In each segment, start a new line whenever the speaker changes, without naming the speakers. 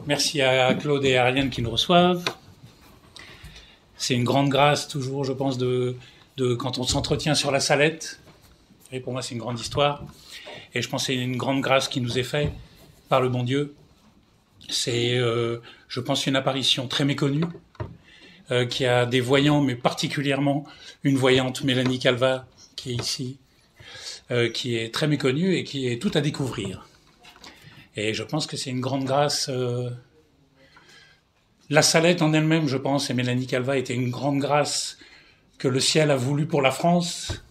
Merci à Claude et à Ariane qui nous reçoivent. C'est une grande grâce toujours, je pense, de quand on s'entretient sur la Salette. Et pour moi, c'est une grande histoire. Et je pense que c'est une grande grâce qui nous est faite par le bon Dieu. C'est, je pense, une apparition très méconnue qui a des voyants, mais particulièrement une voyante, Mélanie Calva, qui est ici, qui est très méconnue et qui est tout à découvrir. Et je pense que c'est une grande grâce. La Salette en elle-même, je pense, et Mélanie Calva était une grande grâce que le ciel a voulu pour la France,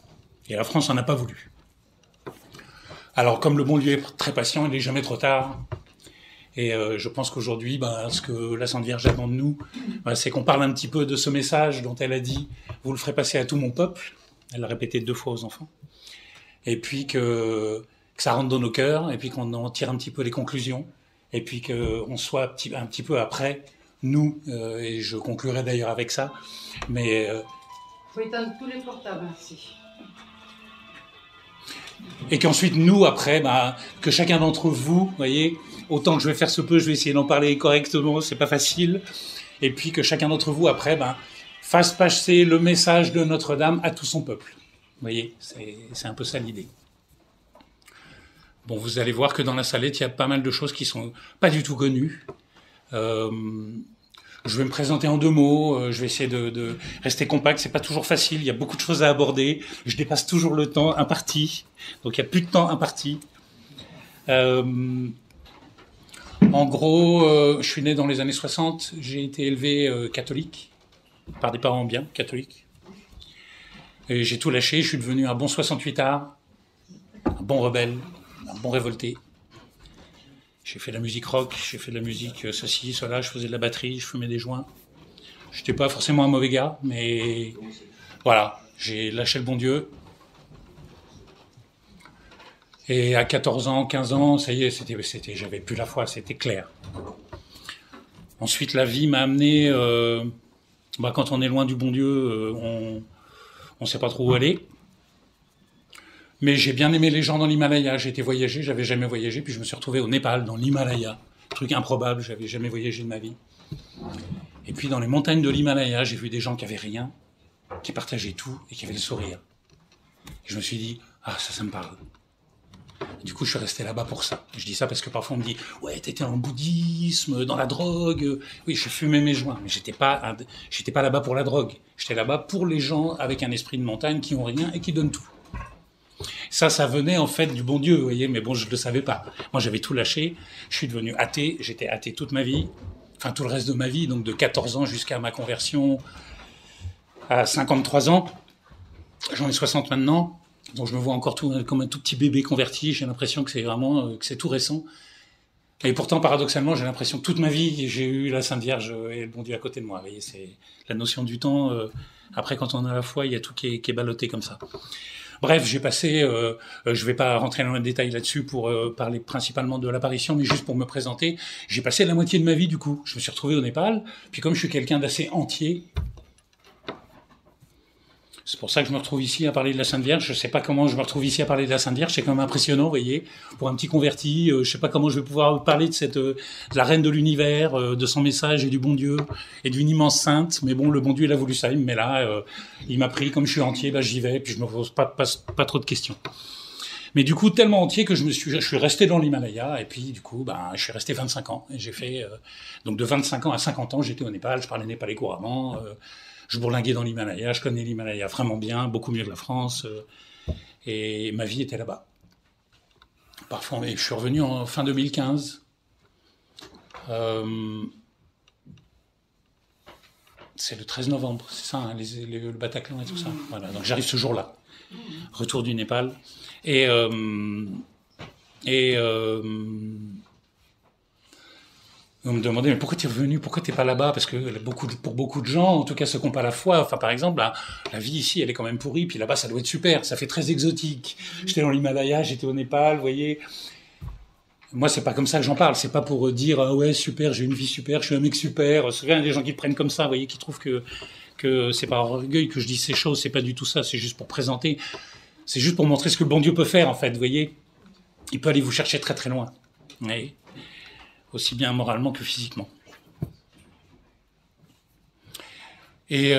et la France n'en a pas voulu. Alors, comme le bon Dieu est très patient, il n'est jamais trop tard. Et je pense qu'aujourd'hui, ce que la Sainte Vierge attend de nous, c'est qu'on parle un petit peu de ce message dont elle a dit « Vous le ferez passer à tout mon peuple ». Elle l'a répété 2 fois aux enfants. Et puis que ça rentre dans nos cœurs, et puis qu'on en tire un petit peu les conclusions, et puis qu'on soit un petit peu après, nous, et je conclurai d'ailleurs avec ça, mais...
faut éteindre tous les portables, merci.
Et qu'ensuite, nous, après, que chacun d'entre vous, voyez, autant que je vais faire ce peu, je vais essayer d'en parler correctement, c'est pas facile, et puis que chacun d'entre vous, après, fasse passer le message de Notre-Dame à tout son peuple. Vous voyez, c'est un peu ça l'idée. Bon, vous allez voir que dans la Salette, il y a pas mal de choses qui sont pas du tout connues. Je vais me présenter en 2 mots. Je vais essayer de rester compact. C'est pas toujours facile. Il y a beaucoup de choses à aborder. Je dépasse toujours le temps imparti. Donc, il y a plus de temps imparti. En gros, je suis né dans les années 60. J'ai été élevé catholique par des parents bien catholiques. Et j'ai tout lâché. Je suis devenu un bon 68ard, un bon rebelle, un bon révolté. J'ai fait de la musique rock, j'ai fait de la musique ceci, cela, je faisais de la batterie, je fumais des joints. J'étais pas forcément un mauvais gars, mais voilà, j'ai lâché le bon Dieu. Et à 14 ans, 15 ans, ça y est, j'avais plus la foi, c'était clair. Ensuite, la vie m'a amené, quand on est loin du bon Dieu, on sait pas trop où aller. Mais j'ai bien aimé les gens dans l'Himalaya. J'ai été voyager, j'avais jamais voyagé, puis je me suis retrouvé au Népal, dans l'Himalaya. Truc improbable, j'avais jamais voyagé de ma vie. Et puis dans les montagnes de l'Himalaya, j'ai vu des gens qui avaient rien, qui partageaient tout et qui avaient le sourire. Et je me suis dit, ça me parle. Et du coup, je suis resté là-bas pour ça. Je dis ça parce que parfois on me dit, ouais, t'étais en bouddhisme, dans la drogue. Oui, je fumais mes joints, mais j'étais pas là-bas pour la drogue. J'étais là-bas pour les gens avec un esprit de montagne qui ont rien et qui donnent tout. Ça venait en fait du bon Dieu, vous voyez, mais bon, je ne le savais pas. Moi, j'avais tout lâché, je suis devenu athée, j'étais athée toute ma vie, enfin tout le reste de ma vie, donc de 14 ans jusqu'à ma conversion à 53 ans. J'en ai 60 maintenant, donc je me vois encore comme un tout petit bébé converti, j'ai l'impression que c'est tout récent. Et pourtant, paradoxalement, j'ai l'impression que toute ma vie, j'ai eu la Sainte Vierge et le bon Dieu à côté de moi. Vous voyez, c'est la notion du temps. Après, quand on a la foi, il y a tout qui est ballotté comme ça. Bref, j'ai passé, je vais pas rentrer dans le détail là-dessus pour parler principalement de l'apparition, mais juste pour me présenter, j'ai passé la moitié de ma vie du coup. Je me suis retrouvé au Népal, puis comme je suis quelqu'un d'assez entier, c'est pour ça que je me retrouve ici à parler de la Sainte Vierge. Je sais pas comment je me retrouve ici à parler de la Sainte Vierge, c'est quand même impressionnant, vous voyez, pour un petit converti. Je sais pas comment je vais pouvoir parler de la reine de l'univers, de son message et du bon Dieu et d'une immense sainte. Mais bon, le bon Dieu il a voulu ça, il me met là, il m'a pris comme je suis entier, j'y vais, puis je me pose pas trop de questions. Mais du coup, tellement entier que je suis resté dans l'Himalaya et puis du coup, je suis resté 25 ans et j'ai fait donc de 25 ans à 50 ans, j'étais au Népal, je parlais népalais couramment. Je bourlinguais dans l'Himalaya, je connais l'Himalaya vraiment bien, beaucoup mieux que la France, et ma vie était là-bas. Parfois, je suis revenu en fin 2015. C'est le 13 novembre, c'est ça, hein, le Bataclan et tout ça. Voilà, donc j'arrive ce jour-là, retour du Népal, et on me demandait, mais pourquoi t'es revenu, pourquoi t'es pas là-bas? Parce que pour beaucoup de gens, en tout cas ceux qui n'ont pas la foi, enfin par exemple, la vie ici, elle est quand même pourrie, puis là-bas ça doit être super, ça fait très exotique. J'étais dans l'Himalaya, j'étais au Népal, vous voyez. Moi, c'est pas comme ça que j'en parle, c'est pas pour dire, ouais, super, j'ai une vie super, je suis un mec super. C'est rien des gens qui le prennent comme ça, vous voyez, qui trouvent que c'est par orgueil que je dis ces choses, c'est pas du tout ça, c'est juste pour présenter, c'est juste pour montrer ce que le bon Dieu peut faire, en fait, vous voyez. Il peut aller vous chercher très très loin. Vous voyez. aussi bien moralement que physiquement. Et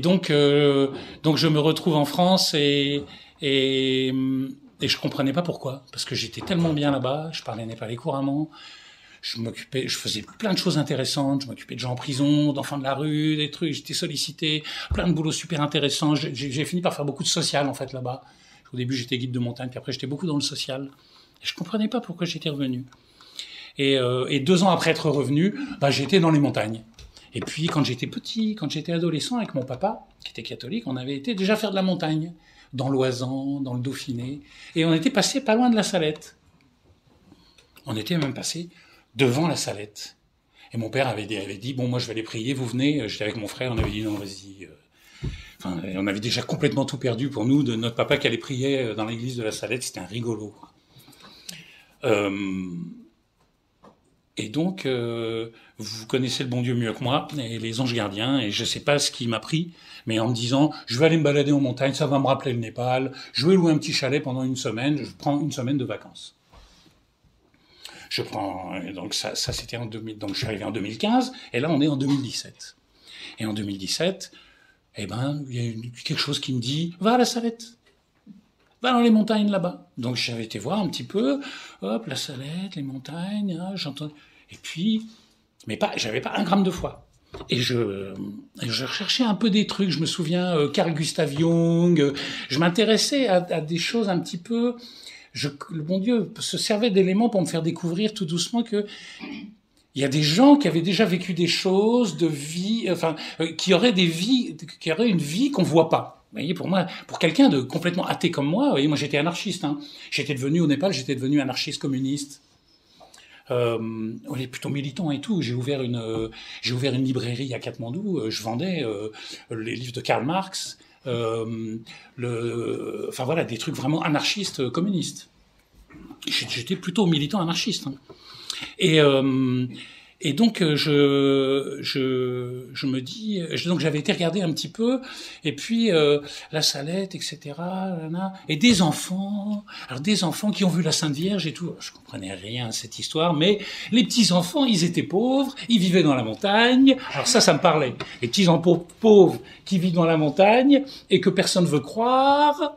donc je me retrouve en France et je comprenais pas pourquoi, parce que j'étais tellement bien là-bas, je parlais népalais couramment, je faisais plein de choses intéressantes, je m'occupais de gens en prison, d'enfants de la rue, des trucs, j'étais sollicité, plein de boulots super intéressants, j'ai fini par faire beaucoup de social en fait là-bas. Au début j'étais guide de montagne, puis après j'étais beaucoup dans le social, et je comprenais pas pourquoi j'étais revenu. Et 2 ans après être revenu, j'étais dans les montagnes. Et puis, quand j'étais petit, quand j'étais adolescent, avec mon papa, qui était catholique, on avait été déjà faire de la montagne, dans l'Oisans, dans le Dauphiné, et on était passé pas loin de la Salette. On était même passé devant la Salette. Et mon père avait dit, bon, moi je vais aller prier, vous venez. J'étais avec mon frère, on avait dit, non, vas-y. On avait déjà complètement tout perdu pour nous, de notre papa qui allait prier dans l'église de la Salette, c'était un rigolo. Et donc, vous connaissez le bon Dieu mieux que moi, et les anges gardiens, et je sais pas ce qui m'a pris, mais en me disant, je vais aller me balader en montagne, ça va me rappeler le Népal, je vais louer un petit chalet pendant 1 semaine, je prends 1 semaine de vacances. Donc ça c'était en 2000, donc je suis arrivé en 2015, et là on est en 2017. Et en 2017, il y a quelque chose qui me dit, va à la Salette. Va dans les montagnes là-bas. Donc j'avais été voir un petit peu, hop, la Salette, les montagnes, j'entends. Et puis, j'avais pas 1 gramme de foi. Et je recherchais un peu des trucs. Je me souviens, Carl Gustav Jung. Je m'intéressais à des choses un petit peu. Le bon Dieu se servait d'éléments pour me faire découvrir tout doucement que il y a des gens qui avaient déjà vécu des choses de vie, qui auraient une vie qu'on voit pas. Vous voyez, pour moi, pour quelqu'un de complètement athée comme moi, vous voyez, moi j'étais anarchiste. Au Népal, j'étais devenu anarchiste communiste. On est plutôt militant et tout. J'ai ouvert une librairie à Katmandou. Je vendais les livres de Karl Marx. Des trucs vraiment anarchistes communistes. J'étais plutôt militant anarchiste. Et donc je me dis, donc j'avais été regarder un petit peu, et puis la Salette, etc. Et des enfants qui ont vu la Sainte Vierge et tout. Je comprenais rien à cette histoire, mais les petits enfants, ils étaient pauvres, ils vivaient dans la montagne. Alors ça me parlait. Les petits enfants pauvres qui vivent dans la montagne et que personne veut croire.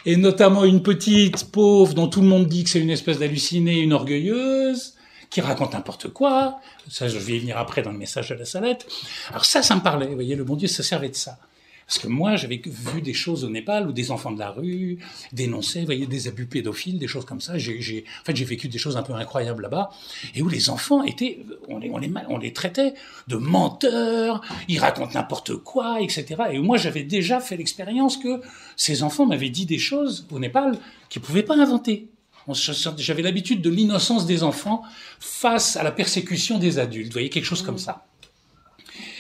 Et notamment une petite pauvre dont tout le monde dit que c'est une espèce d'hallucinée, une orgueilleuse, qui raconte n'importe quoi. Ça, je vais y venir après dans le message de la Salette. Alors ça me parlait. Vous voyez, le bon Dieu se servait de ça. Parce que moi, j'avais vu des choses au Népal où des enfants de la rue dénonçaient, vous voyez, des abus pédophiles, des choses comme ça. J'ai vécu des choses un peu incroyables là-bas, et où les enfants étaient, on les traitait de menteurs, ils racontent n'importe quoi, etc. Et moi, j'avais déjà fait l'expérience que ces enfants m'avaient dit des choses au Népal qu'ils pouvaient pas inventer. J'avais l'habitude de l'innocence des enfants face à la persécution des adultes. Vous voyez, quelque chose comme ça.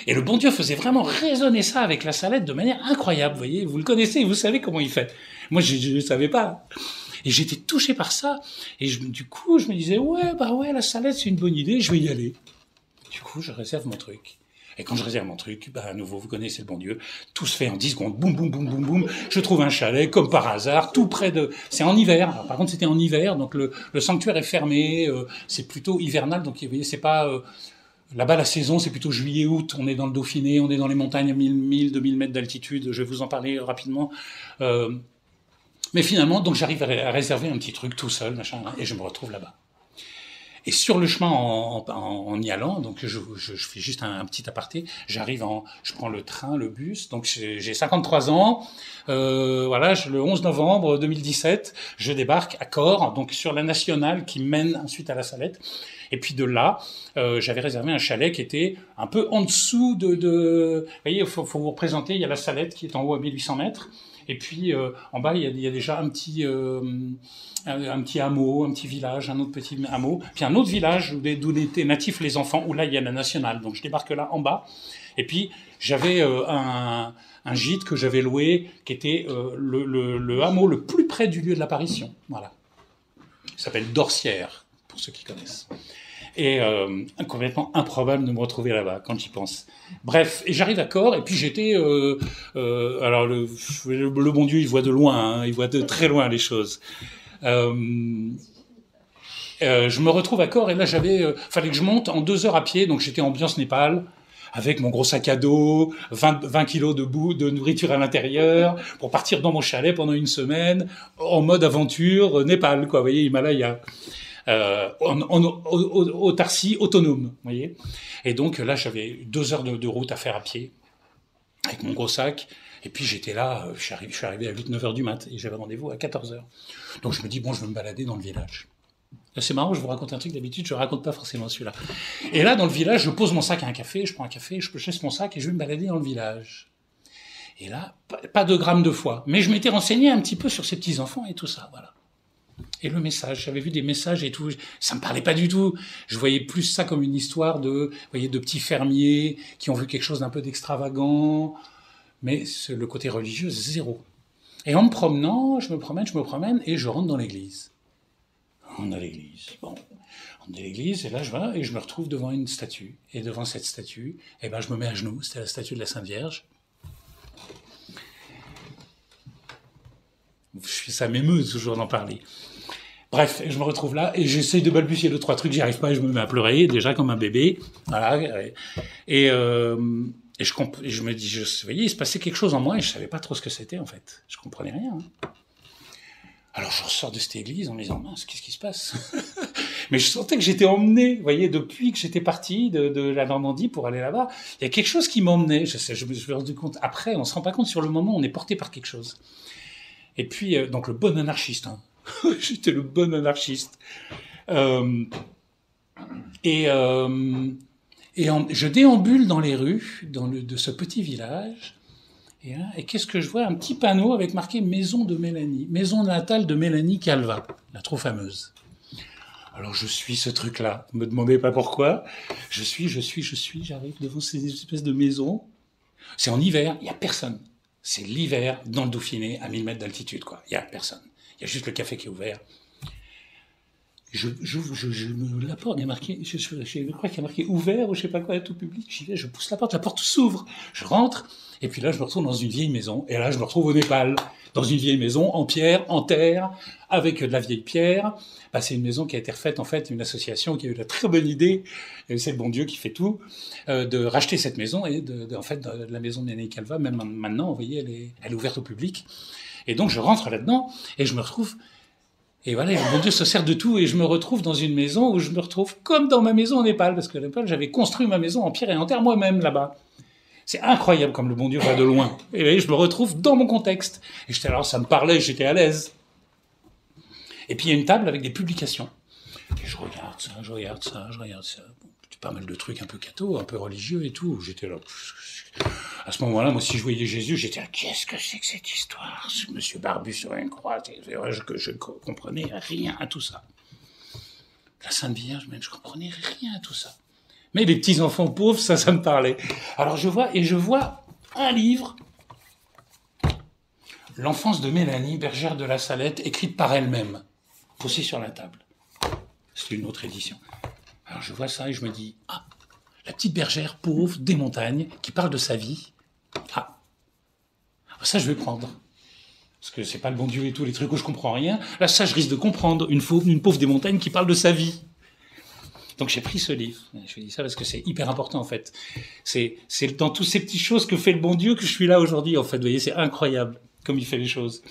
Et le bon Dieu faisait vraiment résonner ça avec la Salette de manière incroyable. Vous voyez, vous le connaissez, vous savez comment il fait. Moi, je ne savais pas. Et j'étais touché par ça. Et du coup, je me disais, ouais, la Salette, c'est une bonne idée, je vais y aller. Du coup, je réserve mon truc. Et quand je réserve mon truc, à nouveau, vous connaissez le bon Dieu, tout se fait en 10 secondes, boum, boum, boum, boum, boum. Je trouve un chalet, comme par hasard, tout près de... C'est en hiver. Alors, par contre, c'était en hiver, donc le sanctuaire est fermé, c'est plutôt hivernal, donc vous voyez, c'est pas... Là-bas, la saison, c'est plutôt juillet-août. On est dans le Dauphiné, on est dans les montagnes à 2000 mètres d'altitude. Je vais vous en parler rapidement. Mais finalement, donc j'arrive à réserver un petit truc tout seul, machin, et je me retrouve là-bas. Et sur le chemin, en y allant, donc je fais juste un petit aparté. Je prends le train, le bus. Donc j'ai 53 ans. Le 11 novembre 2017, je débarque à Corps, donc sur la nationale qui mène ensuite à la Salette. Et puis de là, j'avais réservé un chalet qui était un peu en dessous vous voyez, il faut vous représenter, il y a la Salette qui est en haut à 1800 mètres. Et puis en bas, il y a déjà un petit hameau, un petit village, un autre petit hameau, puis un autre village d'où étaient natifs les enfants, où là, il y a la nationale. Donc je débarque là, en bas. Et puis, j'avais un gîte que j'avais loué, qui était le hameau le plus près du lieu de l'apparition. Voilà. Il s'appelle Dorsières, pour ceux qui connaissent. Et complètement improbable de me retrouver là-bas, quand j'y pense. Bref, et j'arrive à Corps, et puis j'étais... alors, le bon Dieu, il voit de loin, il voit de très loin les choses. Je me retrouve à Corps et là fallait que je monte en 2 heures à pied, donc j'étais ambiance Népal, avec mon gros sac à dos, 20 kilos de nourriture à l'intérieur, pour partir dans mon chalet pendant 1 semaine, en mode aventure, Népal, quoi, vous voyez, Himalaya. Autarcie autonome, vous voyez. Et donc là, j'avais 2 heures de route à faire à pied, avec mon gros sac. Et puis j'étais là, je suis arrivé à 8-9 heures du mat, et j'avais rendez-vous à 14 heures. Donc je me dis, bon, je vais me balader dans le village. C'est marrant, je vous raconte un truc, d'habitude, je raconte pas forcément celui-là. Et là, dans le village, je pose mon sac à un café, je prends un café, je laisse mon sac et je vais me balader dans le village. Et là, pas de grammes de foi. Mais je m'étais renseigné un petit peu sur ces petits-enfants et tout ça, voilà. Et le message, j'avais vu des messages et tout, ça me parlait pas du tout. Je voyais plus ça comme une histoire de petits fermiers qui ont vu quelque chose d'un peu d'extravagant, mais le côté religieux, zéro. Et en me promenant, je me promène, et je rentre dans l'église. On a l'église, bon. On est à l'église, et là je vais, et je me retrouve devant une statue. Et devant cette statue, je me mets à genoux, c'était la statue de la Sainte Vierge. Ça m'émeut toujours d'en parler. Bref, je me retrouve là, et j'essaye de balbutier 2-3 trucs, j'y arrive pas, et je me mets à pleurer, déjà comme un bébé. Voilà. Et je me dis, vous voyez, il se passait quelque chose en moi, et je savais pas trop ce que c'était, en fait. Je comprenais rien. Alors je ressors de cette église en me disant, mince, qu'est-ce qui se passe? Mais je sentais que j'étais emmené, vous voyez, depuis que j'étais parti de la Normandie pour aller là-bas. Il y a quelque chose qui m'emmenait, je me suis rendu compte. Après, on se rend pas compte sur le moment, on est porté par quelque chose. Et puis, donc le bon anarchiste, hein. J'étais le bon anarchiste. Je déambule dans les rues de ce petit village. Et qu'est-ce que je vois? Un petit panneau avec marqué Maison de Mélanie. Maison natale de Mélanie Calva, la trop fameuse. Alors je suis ce truc-là. Ne me demandez pas pourquoi. J'arrive devant ces espèces de maisons. C'est en hiver, il n'y a personne. C'est l'hiver dans le Dauphiné, à 1000 mètres d'altitude, quoi. Il n'y a personne. Il y a juste le café qui est ouvert. La porte, il y a marqué, je crois qu'il y a marqué ouvert ou je sais pas quoi, tout public. J'y vais, je pousse la porte s'ouvre. Je rentre, et puis là, je me retrouve dans une vieille maison. Et là, je me retrouve au Népal, dans une vieille maison, en pierre, en terre, avec de la vieille pierre. C'est une maison qui a été refaite, en fait, une association qui a eu la très bonne idée, et c'est le bon Dieu qui fait tout, de racheter cette maison, et de la maison de Mélanie Calva, même maintenant, vous voyez, elle est ouverte au public. Et donc, je rentre là-dedans, et je me retrouve. Et voilà, le bon Dieu se sert de tout, et je me retrouve dans une maison où je me retrouve comme dans ma maison au Népal, parce que au Népal, j'avais construit ma maison en pierre et en terre moi-même là-bas. C'est incroyable comme le bon Dieu va de loin. Et là, je me retrouve dans mon contexte. Et ça me parlait, j'étais à l'aise. Et puis il y a une table avec des publications. Et je regarde ça. Pas mal de trucs un peu catho, un peu religieux et tout. J'étais là. À ce moment-là, moi, si je voyais Jésus, j'étais là, qu'est-ce que c'est que cette histoire? Ce monsieur barbu sur une croix, c'est vrai que je comprenais rien à tout ça. La Sainte Vierge, même, je comprenais rien à tout ça. Mais les petits enfants pauvres, ça me parlait. Alors je vois un livre, L'enfance de Mélanie, bergère de la Salette, écrite par elle-même, posée sur la table. C'est une autre édition. Alors je vois ça et je me dis, la petite bergère pauvre des montagnes qui parle de sa vie. Ça je vais prendre. Parce que c'est pas le bon Dieu et tous les trucs où je comprends rien. Là, ça, je risque de comprendre une pauvre des montagnes qui parle de sa vie. Donc j'ai pris ce livre. Je dis ça parce que c'est hyper important en fait. C'est dans toutes ces petites choses que fait le bon Dieu que je suis là aujourd'hui en fait. Vous voyez, c'est incroyable comme il fait les choses.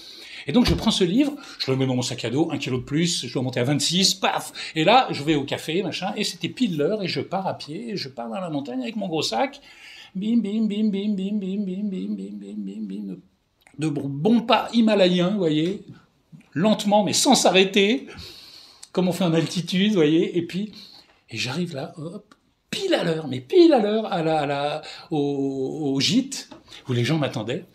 Et donc je prends ce livre, je le mets dans mon sac à dos, 1 kilo de plus, je dois monter à 26, paf. Et là, je vais au café, machin, et c'était pile l'heure, et je pars à pied, et je pars dans la montagne avec mon gros sac. Bim, bim, bim, bim, bim, bim, bim, bim, bim, bim, bim, bim. De bons pas himalayens, vous voyez, lentement mais sans s'arrêter, comme on fait en altitude, vous voyez. Et j'arrive là, hop, pile à l'heure au gîte où les gens m'attendaient.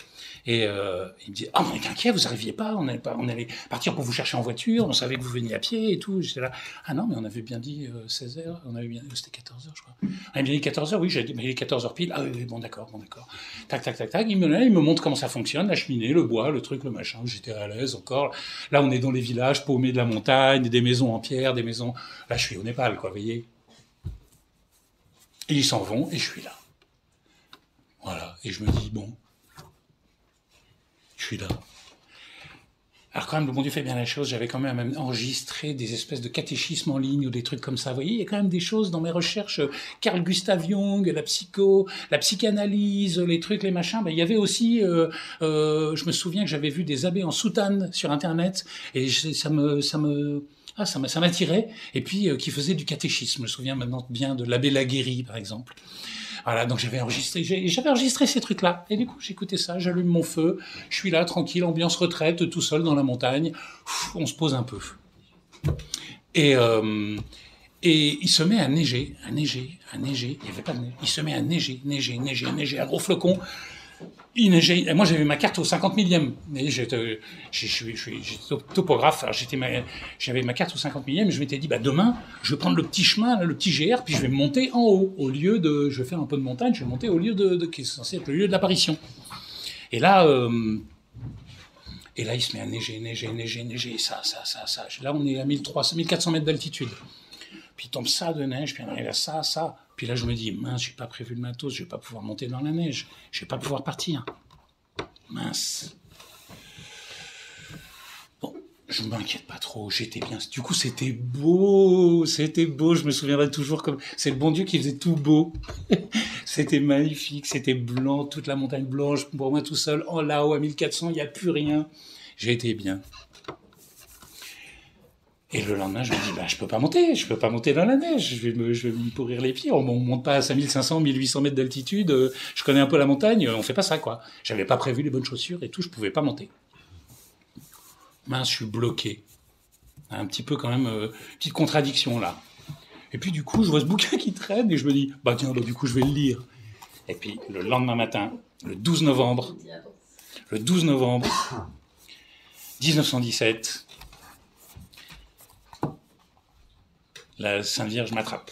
Et il me dit, on est inquiet, vous n'arriviez pas, on allait partir pour vous chercher en voiture, on savait que vous veniez à pied et tout. J'étais là, non, mais on avait bien dit 16 heures, c'était 14 heures, je crois. On avait bien dit 14 heures, oui, j'ai dit, mais il est 14 heures pile. Ah oui, bon, d'accord. Tac, il me montre comment ça fonctionne, la cheminée, le bois, le truc, le machin. J'étais à l'aise encore. Là, on est dans les villages paumés de la montagne, des maisons en pierre, des maisons. Là, je suis au Népal, quoi, vous voyez. Et ils s'en vont, et je suis là. Voilà. Et je me dis, bon. Je suis là. Alors quand même, le bon Dieu fait bien la chose, j'avais quand même enregistré des espèces de catéchismes en ligne ou des trucs comme ça. Vous voyez, il y a quand même des choses dans mes recherches, Carl Gustav Jung, la psycho, la psychanalyse, les trucs, les machins. Ben, il y avait aussi, je me souviens que j'avais vu des abbés en soutane sur Internet, et ça m'attirait, et puis qui faisaient du catéchisme. Je me souviens maintenant bien de l'abbé Laguérie, par exemple. Voilà, donc j'avais enregistré ces trucs-là. Et du coup, j'écoutais ça, j'allume mon feu, je suis là, tranquille, ambiance retraite, tout seul dans la montagne. On se pose un peu. Et il se met à neiger. Il n'y avait pas de neige. Il se met à neiger, à gros flocons. Il neigeait. Et moi, j'avais ma carte au 50 millième. Je suis topographe. Alors j'avais ma carte au 50 millième. Et je m'étais dit, bah, demain, je vais prendre le petit chemin, là, le petit GR, puis je vais monter en haut. Au lieu de, je vais faire un peu de montagne, je vais monter au lieu qui est censé être le lieu de l'apparition. Et là, il se met à neiger. Ça. Là, on est à 1400 mètres d'altitude. Puis il tombe ça de neige, puis il y a ça. Puis là, je me dis, mince, j'ai pas prévu le matos, je vais pas pouvoir monter dans la neige, je vais pas pouvoir partir. Mince. Bon, je m'inquiète pas trop, j'étais bien. Du coup, c'était beau, je me souviendrai toujours comme... C'est le bon Dieu qui faisait tout beau. C'était magnifique, c'était blanc, toute la montagne blanche, pour moi tout seul, là-haut à 1400, il n'y a plus rien. J'ai été bien. Et le lendemain, je me dis, bah, je peux pas monter dans la neige, je vais me pourrir les pieds, on monte pas à 5500, 1800 mètres d'altitude, je connais un peu la montagne, on fait pas ça, quoi. J'avais pas prévu les bonnes chaussures et tout, je pouvais pas monter. Mince, je suis bloqué. Un petit peu quand même, petite contradiction, là. Et puis, du coup, je vois ce bouquin qui traîne et je me dis, bah, tiens, bah, du coup, je vais le lire. Et puis, le lendemain matin, le 12 novembre 1917, la Sainte Vierge m'attrape.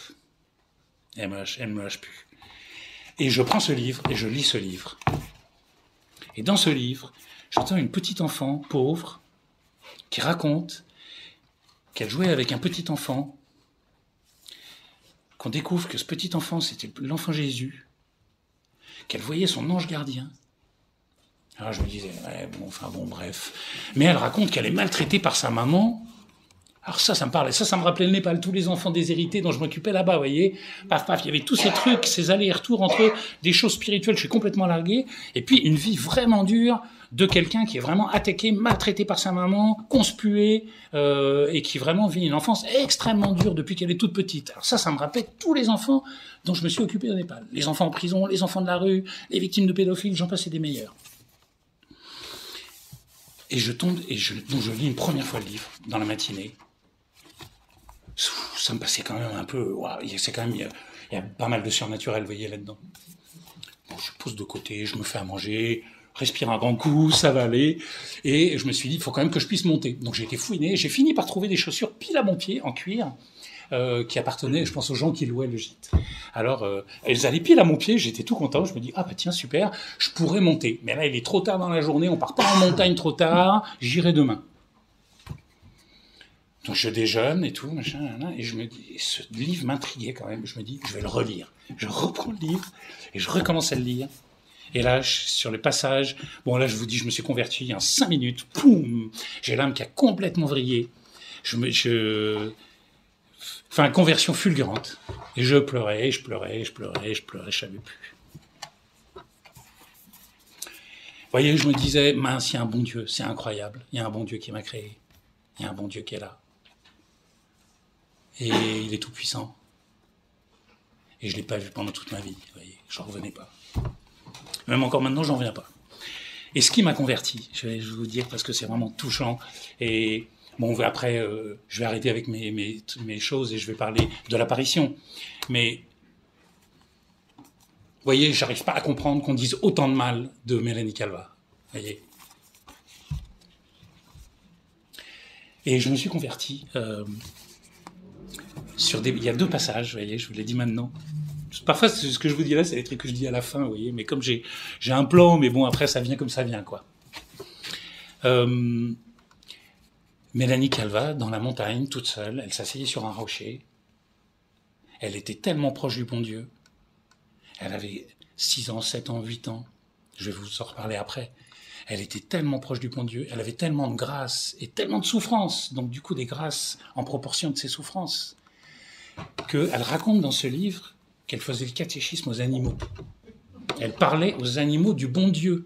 Elle me lâche plus. Et je prends ce livre et je lis ce livre. Et dans ce livre, j'entends une petite enfant pauvre qui raconte qu'elle jouait avec un petit enfant, qu'on découvre que ce petit enfant, c'était l'enfant Jésus, qu'elle voyait son ange gardien. Alors je me disais, ouais, bref. Mais elle raconte qu'elle est maltraitée par sa maman. Alors ça me parlait, ça me rappelait le Népal, tous les enfants déshérités dont je m'occupais là-bas, vous voyez. Paf, il y avait tous ces trucs, ces allers-retours entre des choses spirituelles, je suis complètement largué, et puis une vie vraiment dure de quelqu'un qui est vraiment attaqué, maltraité par sa maman, conspué, et qui vraiment vit une enfance extrêmement dure depuis qu'elle est toute petite. Alors ça me rappelle tous les enfants dont je me suis occupé au Népal. Les enfants en prison, les enfants de la rue, les victimes de pédophiles, j'en passais des meilleurs. Et je lis une première fois le livre, dans la matinée. Ça me passait quand même un peu... C'est quand même, il y a pas mal de surnaturel, vous voyez, là-dedans. Bon, je pose de côté, je me fais à manger, respire un grand coup, ça va aller. Et je me suis dit, il faut quand même que je puisse monter. Donc j'ai été fouiné, j'ai fini par trouver des chaussures pile à mon pied, en cuir, qui appartenaient, je pense, aux gens qui louaient le gîte. Alors, elles allaient pile à mon pied, j'étais tout content, je me dis, ah bah tiens, super, je pourrais monter. Mais là, il est trop tard dans la journée, on part pas en montagne trop tard, j'irai demain. Donc je déjeune et tout, machin, et je me dis, ce livre m'intriguait quand même, je me dis, je vais le relire. Je reprends le livre, et je recommence à le lire. Et là, sur le passage, bon là je vous dis, je me suis converti en 5 minutes, poum, j'ai l'âme qui a complètement vrillé. Enfin, conversion fulgurante. Et je pleurais, je savais plus. Vous voyez, je me disais, mince, il y a un bon Dieu, c'est incroyable, il y a un bon Dieu qui m'a créé, il y a un bon Dieu qui est là. Et il est tout puissant. Et je ne l'ai pas vu pendant toute ma vie, vous voyez, j'en revenais pas. Même encore maintenant, j'en reviens pas. Et ce qui m'a converti, je vais vous dire, parce que c'est vraiment touchant, et bon, après, je vais arrêter avec mes choses et je vais parler de l'apparition. Mais, vous voyez, j'arrive pas à comprendre qu'on dise autant de mal de Mélanie Calva, vous voyez. Et je me suis converti... il y a 2 passages, vous voyez, je vous l'ai dit maintenant. Parfois, ce que je vous dis là, c'est les trucs que je dis à la fin, vous voyez, mais comme j'ai un plan, mais bon, après, ça vient comme ça vient, quoi. Mélanie Calva, dans la montagne, toute seule, elle s'asseyait sur un rocher. Elle était tellement proche du bon Dieu. Elle avait 6 ans, 7 ans, 8 ans. Je vais vous en reparler après. elle était tellement proche du bon Dieu, elle avait tellement de grâce et tellement de souffrance, donc du coup des grâces en proportion de ses souffrances, qu'elle raconte dans ce livre qu'elle faisait le catéchisme aux animaux. Elle parlait aux animaux du bon Dieu.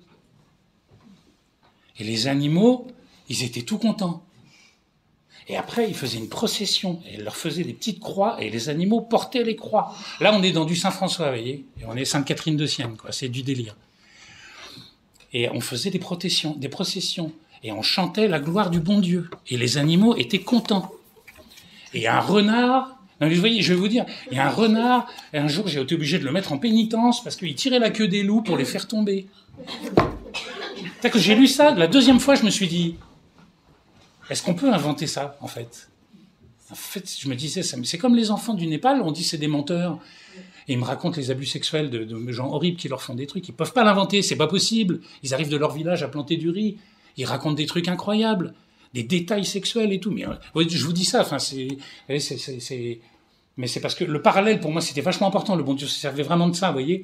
Et les animaux, ils étaient tout contents. Et après, ils faisaient une procession, et elle leur faisait des petites croix, et les animaux portaient les croix. Là, on est dans du Saint-François, vous voyez, et on est Sainte-Catherine de Sienne, quoi. C'est du délire. Et on faisait des processions, et on chantait la gloire du bon Dieu. Et les animaux étaient contents. Et un renard, non, mais vous voyez, je vais vous dire, il y a un renard, et un jour, j'ai été obligé de le mettre en pénitence, parce qu'il tirait la queue des loups pour les faire tomber. C'est-à-dire que j'ai lu ça, la deuxième fois, je me suis dit, est-ce qu'on peut inventer ça, en fait? En fait, je me disais, c'est comme les enfants du Népal, on dit c'est des menteurs. Et ils me racontent les abus sexuels de gens horribles qui leur font des trucs. Ils peuvent pas l'inventer, c'est pas possible. Ils arrivent de leur village à planter du riz. Ils racontent des trucs incroyables, des détails sexuels et tout. Mais je vous dis ça, enfin, mais c'est parce que le parallèle, pour moi, c'était vachement important. Le bon Dieu se servait vraiment de ça, vous voyez.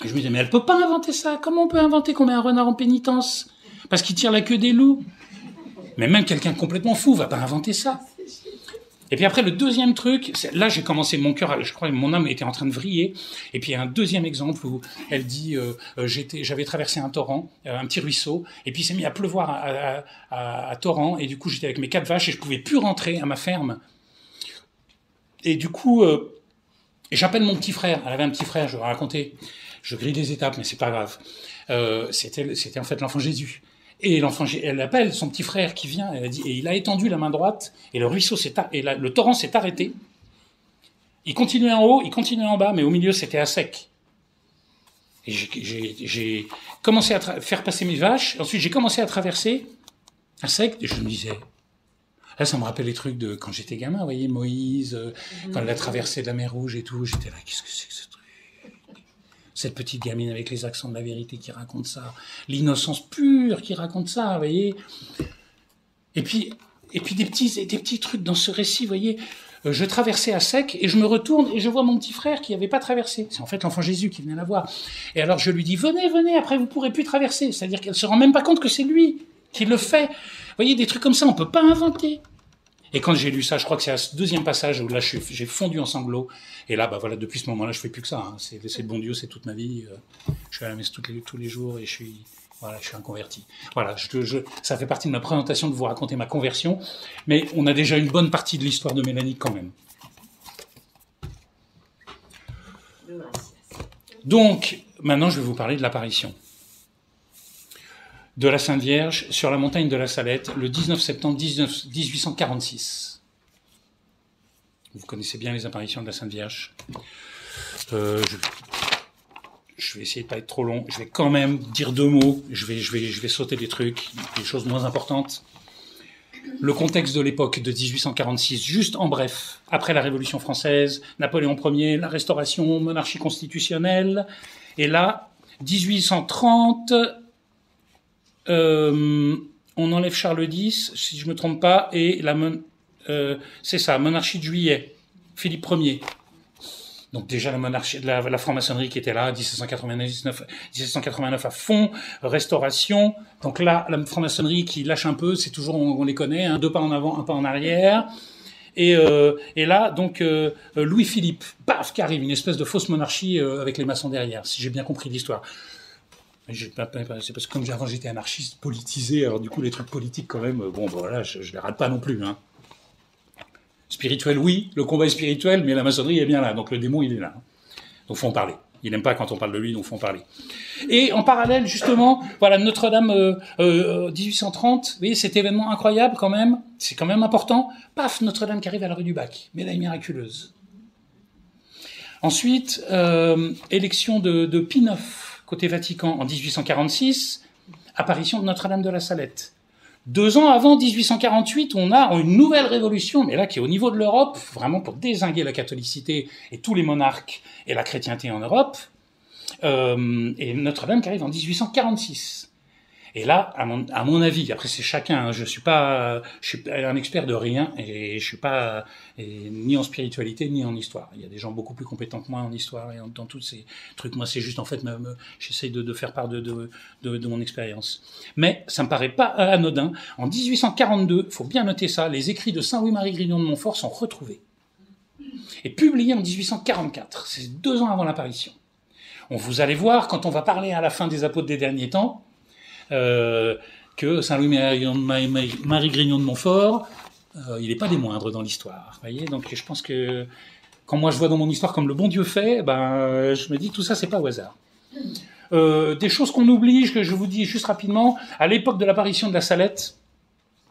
Et je me disais, mais elle peut pas inventer ça. Comment on peut inventer qu'on met un renard en pénitence? Parce qu'il tire la queue des loups. Mais même quelqu'un complètement fou va pas inventer ça. Et puis après, le deuxième truc, là j'ai commencé, mon cœur, je crois que mon âme était en train de vriller. Et puis il y a un deuxième exemple où elle dit, j'avais traversé un torrent, un petit ruisseau, et puis il s'est mis à pleuvoir à torrent, et du coup j'étais avec mes 4 vaches et je pouvais plus rentrer à ma ferme. Et du coup, j'appelle mon petit frère. Elle avait un petit frère, je vais raconter. Je grille les étapes, mais c'est pas grave. C'était en fait l'enfant Jésus. Et elle appelle son petit frère qui vient, elle a dit, et il a étendu la main droite, et le ruisseau le torrent s'est arrêté. Il continuait en haut, il continuait en bas, mais au milieu c'était à sec. Et j'ai commencé à faire passer mes vaches, ensuite j'ai commencé à traverser à sec, et je me disais, là ça me rappelle les trucs de quand j'étais gamin, vous voyez, Moïse, quand elle a traversé de la mer Rouge et tout, j'étais là, qu'est-ce que c'est que ce truc? Cette petite gamine avec les accents de la vérité qui raconte ça. L'innocence pure qui raconte ça, vous voyez. Et puis des petits trucs dans ce récit, vous voyez. Je traversais à sec et je me retourne et je vois mon petit frère qui n'avait pas traversé. C'est en fait l'enfant Jésus qui venait la voir. Et alors je lui dis, venez, après vous pourrez plus traverser. C'est-à-dire qu'elle se rend même pas compte que c'est lui qui le fait. Vous voyez, des trucs comme ça, on peut pas inventer. Et quand j'ai lu ça, je crois que c'est à ce deuxième passage où là j'ai fondu en sanglots. Et là, bah voilà, depuis ce moment-là, je fais plus que ça. Hein. C'est le bon Dieu, c'est toute ma vie. Je suis à la messe tous les jours et je suis un converti. Voilà, ça fait partie de ma présentation de vous raconter ma conversion. Mais on a déjà une bonne partie de l'histoire de Mélanie quand même. Donc, maintenant, je vais vous parler de l'apparition de la Sainte Vierge sur la montagne de la Salette, le 19 septembre 1846. Vous connaissez bien les apparitions de la Sainte Vierge. Je vais essayer de pas être trop long. Je vais quand même dire 2 mots. Je vais sauter des trucs, des choses moins importantes. Le contexte de l'époque de 1846, juste en bref. Après la Révolution française, Napoléon Ier, la Restauration, monarchie constitutionnelle. Et là, 1830... on enlève Charles X, si je ne me trompe pas, et c'est ça, monarchie de Juillet, Philippe Ier. Donc déjà la monarchie, la franc-maçonnerie qui était là, 1789 à fond, restauration. Donc là, la franc-maçonnerie qui lâche un peu, c'est toujours, on les connaît, hein, 2 pas en avant, 1 pas en arrière. Et là, donc, Louis-Philippe, paf, qui arrive, une espèce de fausse monarchie avec les maçons derrière, si j'ai bien compris l'histoire. C'est parce que comme avant j'étais anarchiste politisé, alors du coup les trucs politiques quand même, bon voilà, je les rate pas non plus. Hein. Spirituel, oui, le combat est spirituel, mais la maçonnerie est bien là, donc le démon il est là. Donc faut en parler. Il n'aime pas quand on parle de lui, donc faut en parler. Et en parallèle, justement, voilà, Notre-Dame 1830, vous voyez cet événement incroyable quand même, c'est quand même important. Paf, Notre-Dame qui arrive à la rue du Bac, médaille miraculeuse. Ensuite, élection de Pie IX. Côté Vatican, en 1846, apparition de Notre-Dame de la Salette. 2 ans avant 1848, on a une nouvelle révolution, mais là qui est au niveau de l'Europe, vraiment pour dézinguer la catholicité et tous les monarques et la chrétienté en Europe, et Notre-Dame qui arrive en 1846. Et là, à mon avis, après c'est chacun, hein, je suis pas un expert de rien et je suis pas ni en spiritualité ni en histoire. Il y a des gens beaucoup plus compétents que moi en histoire et dans tous ces trucs. Moi, c'est juste en fait, j'essaye de faire part de mon expérience. Mais ça me paraît pas anodin. En 1842, faut bien noter ça, les écrits de Saint-Louis-Marie Grignon de Montfort sont retrouvés et publiés en 1844. C'est 2 ans avant l'apparition. Vous allez voir quand on va parler à la fin des apôtres des derniers temps. Que Saint-Louis-Marie Grignon de Montfort, il n'est pas des moindres dans l'histoire. Voyez, donc je pense que quand moi je vois dans mon histoire comme le bon Dieu fait, je me dis tout ça c'est pas au hasard. Des choses qu'on oublie, que je vous dis juste rapidement, à l'époque de l'apparition de la Salette,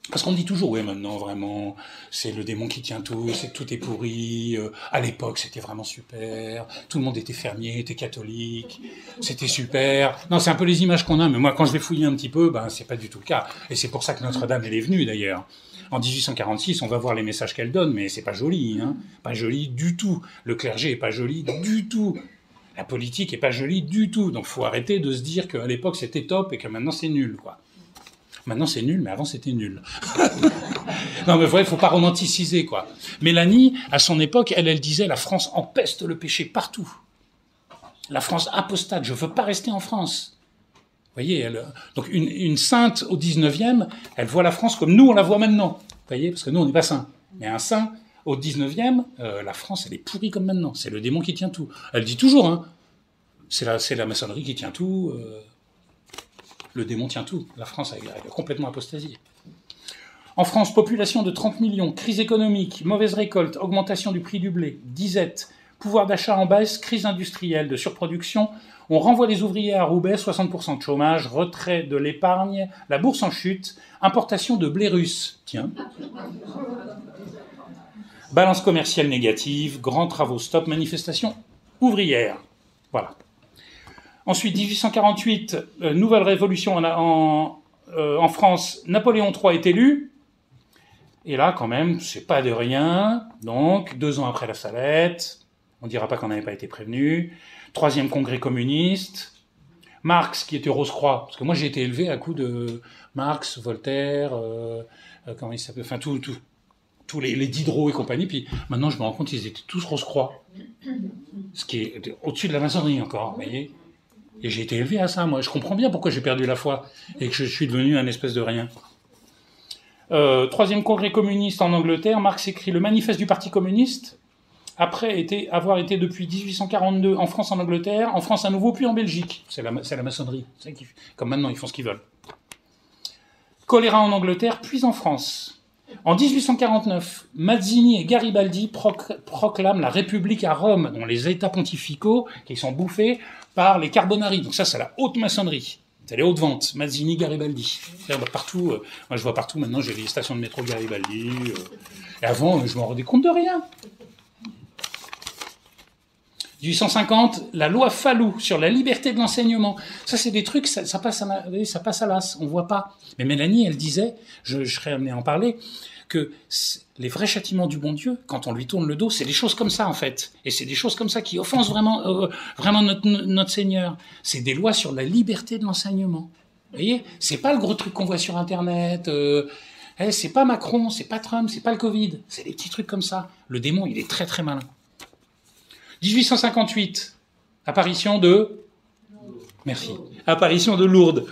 parce qu'on dit toujours, oui, maintenant, vraiment, c'est le démon qui tient tout, c'est que tout est pourri. À l'époque, c'était vraiment super. Tout le monde était fermier, était catholique. C'était super. Non, c'est un peu les images qu'on a, mais moi, quand je vais fouiller un petit peu, c'est pas du tout le cas. Et c'est pour ça que Notre-Dame, elle est venue, d'ailleurs. En 1846, on va voir les messages qu'elle donne, mais c'est pas joli, hein. Pas joli du tout. Le clergé est pas joli du tout. La politique est pas jolie du tout. Donc, faut arrêter de se dire qu'à l'époque, c'était top et que maintenant, c'est nul, quoi. Maintenant, c'est nul, mais avant, c'était nul. Non, mais il faut pas romanticiser, quoi. Mélanie, à son époque, elle disait, la France empeste le péché partout. La France apostate, je veux pas rester en France. Vous voyez, donc une sainte au 19e, elle voit la France comme nous, on la voit maintenant. Vous voyez, parce que nous, on n'est pas saints. Mais un saint, au 19e, la France, elle est pourrie comme maintenant. C'est le démon qui tient tout. Elle dit toujours, hein, c'est la maçonnerie qui tient tout. Le démon tient tout. La France a complètement apostasié. En France, population de 30 millions, crise économique, mauvaise récolte, augmentation du prix du blé, disette, pouvoir d'achat en baisse, crise industrielle, de surproduction. On renvoie les ouvriers à Roubaix, 60% de chômage, retrait de l'épargne, la bourse en chute, importation de blé russe. Tiens. Balance commerciale négative, grands travaux stop, manifestation ouvrière. Voilà. Ensuite, 1848, nouvelle révolution en France, Napoléon III est élu. Et là, quand même, c'est pas de rien. Donc, 2 ans après la Salette, on dira pas qu'on n'avait pas été prévenu. 3e congrès communiste. Marx, qui était Rose-Croix, parce que moi j'ai été élevé à coup de Marx, Voltaire, comment il s'appelle, enfin tous les Diderot et compagnie. Puis maintenant, je me rends compte qu'ils étaient tous Rose-Croix. Ce qui est au-dessus de la maçonnerie encore, vous voyez. Et j'ai été élevé à ça, moi. Je comprends bien pourquoi j'ai perdu la foi et que je suis devenu un espèce de rien. 3e congrès communiste en Angleterre, Marx écrit le manifeste du Parti communiste, après avoir été depuis 1842 en France, en Angleterre, en France à nouveau, puis en Belgique. C'est la maçonnerie. Comme maintenant, ils font ce qu'ils veulent. Choléra en Angleterre, puis en France. En 1849, Mazzini et Garibaldi proclament la République à Rome, dont les États pontificaux, qui sont bouffés par les Carbonari. Donc ça, c'est la haute maçonnerie. C'est les hautes ventes. Mazzini, Garibaldi. Partout, moi je vois partout maintenant, j'ai les stations de métro Garibaldi. Et avant, je m'en rendais compte de rien. 1850, la loi Fallou sur la liberté de l'enseignement. Ça, c'est des trucs, ça passe à l'as, on voit pas. Mais Mélanie, elle disait, je serais amené à en parler, que les vrais châtiments du bon Dieu, quand on lui tourne le dos, c'est des choses comme ça, en fait. Et c'est des choses comme ça qui offensent vraiment notre Seigneur. C'est des lois sur la liberté de l'enseignement. Vous voyez? C'est pas le gros truc qu'on voit sur Internet, c'est pas Macron, c'est pas Trump, c'est pas le Covid. C'est des petits trucs comme ça. Le démon, il est très très malin. 1858, apparition de Lourdes.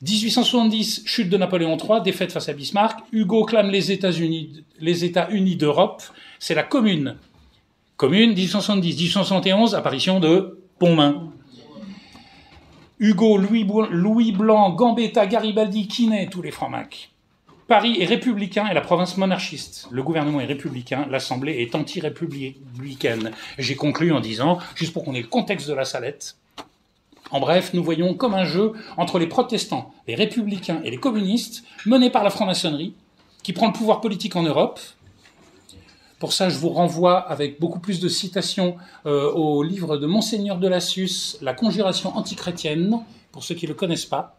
1870, chute de Napoléon III, défaite face à Bismarck. Hugo clame les États unis d'Europe. C'est la Commune. Commune, 1870. 1871, apparition de Pontmain. Hugo, Louis Blanc, Gambetta, Garibaldi, Quinet, tous les francs-macs. Paris est républicain et la province monarchiste. Le gouvernement est républicain, l'Assemblée est anti-républicaine. J'ai conclu en disant, juste pour qu'on ait le contexte de la Salette, en bref, nous voyons comme un jeu entre les protestants, les républicains et les communistes, mené par la franc-maçonnerie, qui prend le pouvoir politique en Europe. Pour ça, je vous renvoie avec beaucoup plus de citations au livre de Monseigneur de Lassus, La conjuration antichrétienne, pour ceux qui ne le connaissent pas.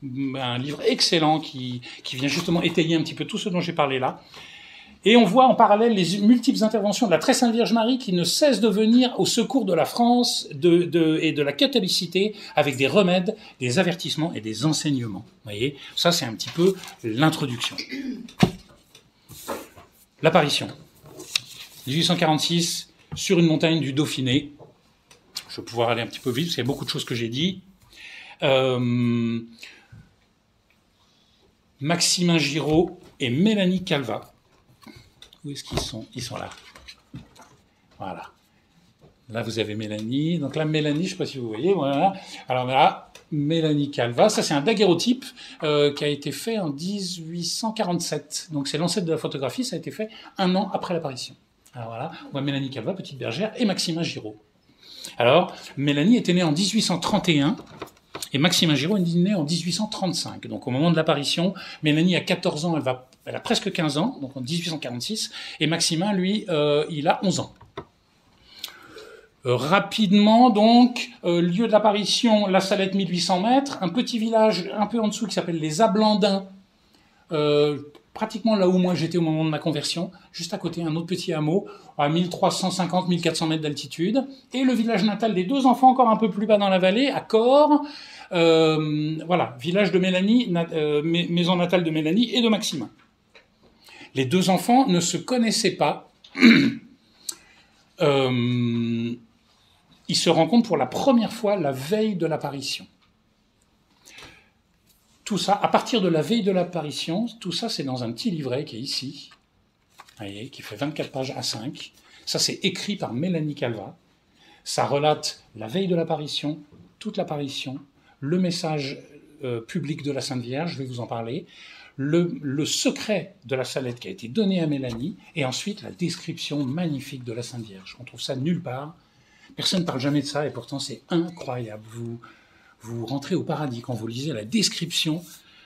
Un livre excellent qui vient justement étayer un petit peu tout ce dont j'ai parlé là. Et on voit en parallèle les multiples interventions de la très sainte Vierge Marie qui ne cesse de venir au secours de la France et de la catholicité avec des remèdes, des avertissements et des enseignements. Vous voyez, ça c'est un petit peu l'introduction. L'apparition. 1846, sur une montagne du Dauphiné. Je vais pouvoir aller un petit peu vite parce qu'il y a beaucoup de choses que j'ai dit. Maximin Giraud et Mélanie Calvat. Où est-ce qu'ils sont? Ils sont là. Voilà. Là, vous avez Mélanie. Donc là, Mélanie, je ne sais pas si vous voyez. Voilà. Alors là, Mélanie Calvat. Ça, c'est un daguerréotype qui a été fait en 1847. Donc c'est l'ancêtre de la photographie. Ça a été fait 1 an après l'apparition. Alors voilà, on voit Mélanie Calvat, petite bergère, et Maximin Giraud. Alors, Mélanie était née en 1831 et Maximin Giraud est né en 1835. Donc au moment de l'apparition, Mélanie a 14 ans, elle a presque 15 ans, donc en 1846, et Maximin, lui, il a 11 ans. Rapidement, donc, lieu de l'apparition, la Salette, 1800 mètres, un petit village un peu en dessous qui s'appelle les Ablandins, pratiquement là où moi j'étais au moment de ma conversion, juste à côté, un autre petit hameau, à 1350-1400 mètres d'altitude, et le village natal des 2 enfants, encore un peu plus bas dans la vallée, à Cor, voilà, village de Mélanie, maison natale de Mélanie et de Maximin. Les 2 enfants ne se connaissaient pas. Ils se rencontrent pour la première fois la veille de l'apparition. Tout ça, à partir de la veille de l'apparition, tout ça c'est dans un petit livret qui est ici, vous voyez, qui fait 24 pages A5. Ça c'est écrit par Mélanie Calvat. Ça relate la veille de l'apparition, toute l'apparition, le message public de la Sainte Vierge, je vais vous en parler, le secret de la Salette qui a été donné à Mélanie, et ensuite la description magnifique de la Sainte Vierge. On trouve ça nulle part. Personne ne parle jamais de ça, et pourtant c'est incroyable. Vous rentrez au paradis quand vous lisez la description